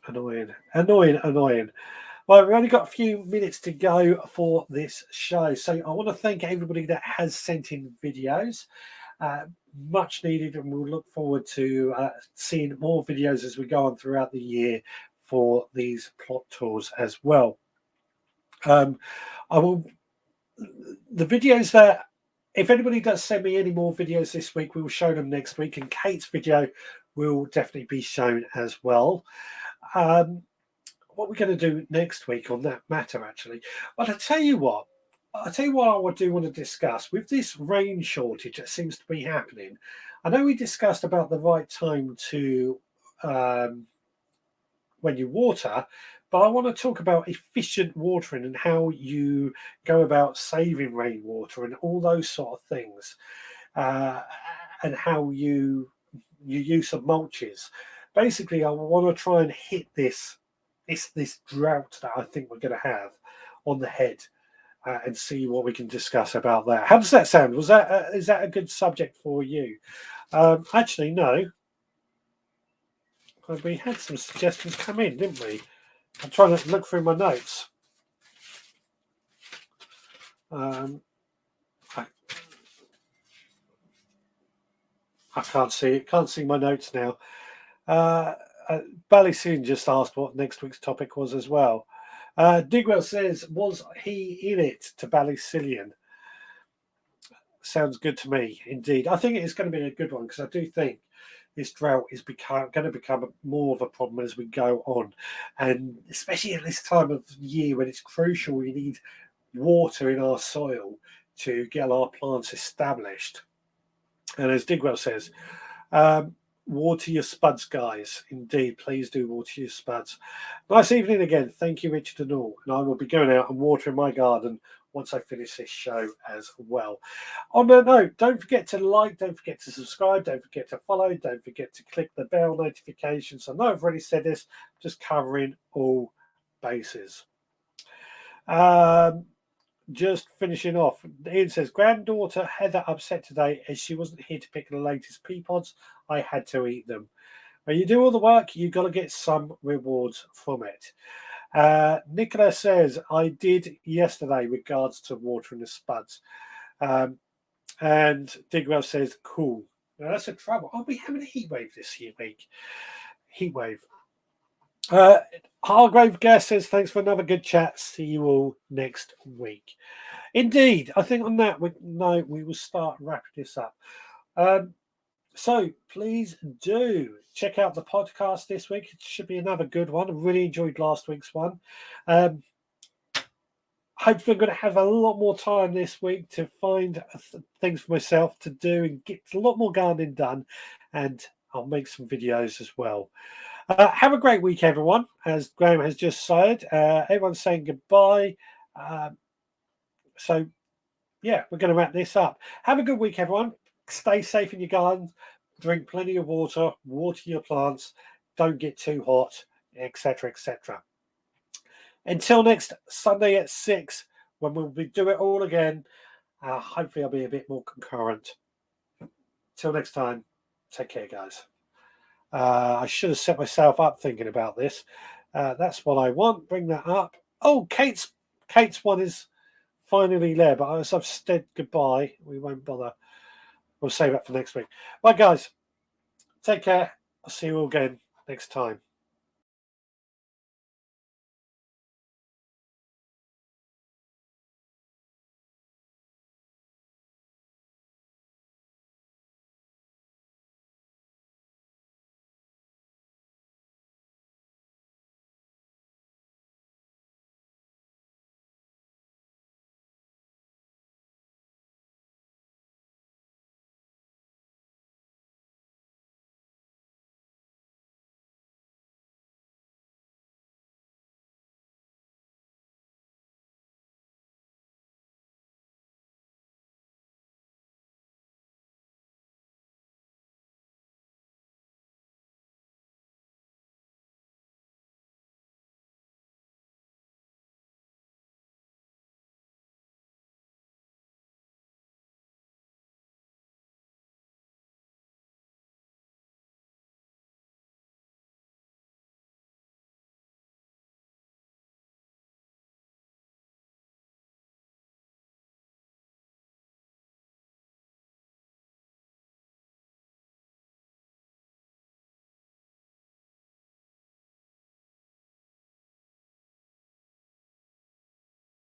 Annoying. Well, we've only got a few minutes to go for this show. So I want to thank everybody that has sent in videos. Much needed, and we'll look forward to seeing more videos as we go on throughout the year for these plot tours as well. I will, the videos that, if anybody does send me any more videos this week, we will show them next week, and Kate's video will definitely be shown as well. What we're going to do next week on that matter, actually, but I'll tell you what I do want to discuss with this rain shortage that seems to be happening. I know we discussed about the right time to when you water, but I want to talk about efficient watering and how you go about saving rainwater and all those sort of things, and how you use of mulches. Basically, I want to try and hit this drought that I think we're going to have on the head, and see what we can discuss about that. How does that sound? Is that a good subject for you? Actually, no. We had some suggestions come in, didn't we? I'm trying to look through my notes. I can't see my notes now. Ballysoon just asked what next week's topic was as well. Digwell says, was he in it, to Ballysillian? Sounds good to me, indeed. I think it's going to be a good one, because I do think this drought is going to become more of a problem as we go on. And especially at this time of year when it's crucial, we need water in our soil to get our plants established. And as Digwell says, water your spuds, guys. Indeed, please do water your spuds. Nice evening again. Thank you, Richard and all. And I will be going out and watering my garden once I finish this show as well. On that note, don't forget to like, don't forget to subscribe, don't forget to follow, don't forget to click the bell notifications. I know I've already said this, just covering all bases. Just finishing off, Ian says, granddaughter Heather upset today as she wasn't here to pick the latest pea pods. I had to eat them. When you do all the work, you've got to get some rewards from it. Nicola says, I did yesterday regards to watering the spuds. And Digwell says, cool. Now that's a trouble. Are we having a heat wave this week? Heat wave. Hargrave Guest says, thanks for another good chat. See you all next week. Indeed, I think on that we will start wrapping this up. So please do check out the podcast this week. It should be another good one. I really enjoyed last week's one. Hopefully I'm going to have a lot more time this week to find things for myself to do and get a lot more gardening done, and I'll make some videos as well. Have a great week, everyone. As Graham has just said, everyone's saying goodbye. So, yeah, we're going to wrap this up. Have a good week, everyone. Stay safe in your gardens. Drink plenty of water. Water your plants. Don't get too hot, etc., etc. Until next Sunday at 6, when we'll do it all again. Hopefully, I'll be a bit more concurrent. Till next time, take care, guys. I should have set myself up thinking about this. That's what I want. Bring that up. Oh, Kate's one is finally there, but as I've said goodbye, we won't bother. We'll save that for next week. Right, guys. Take care. I'll see you all again next time.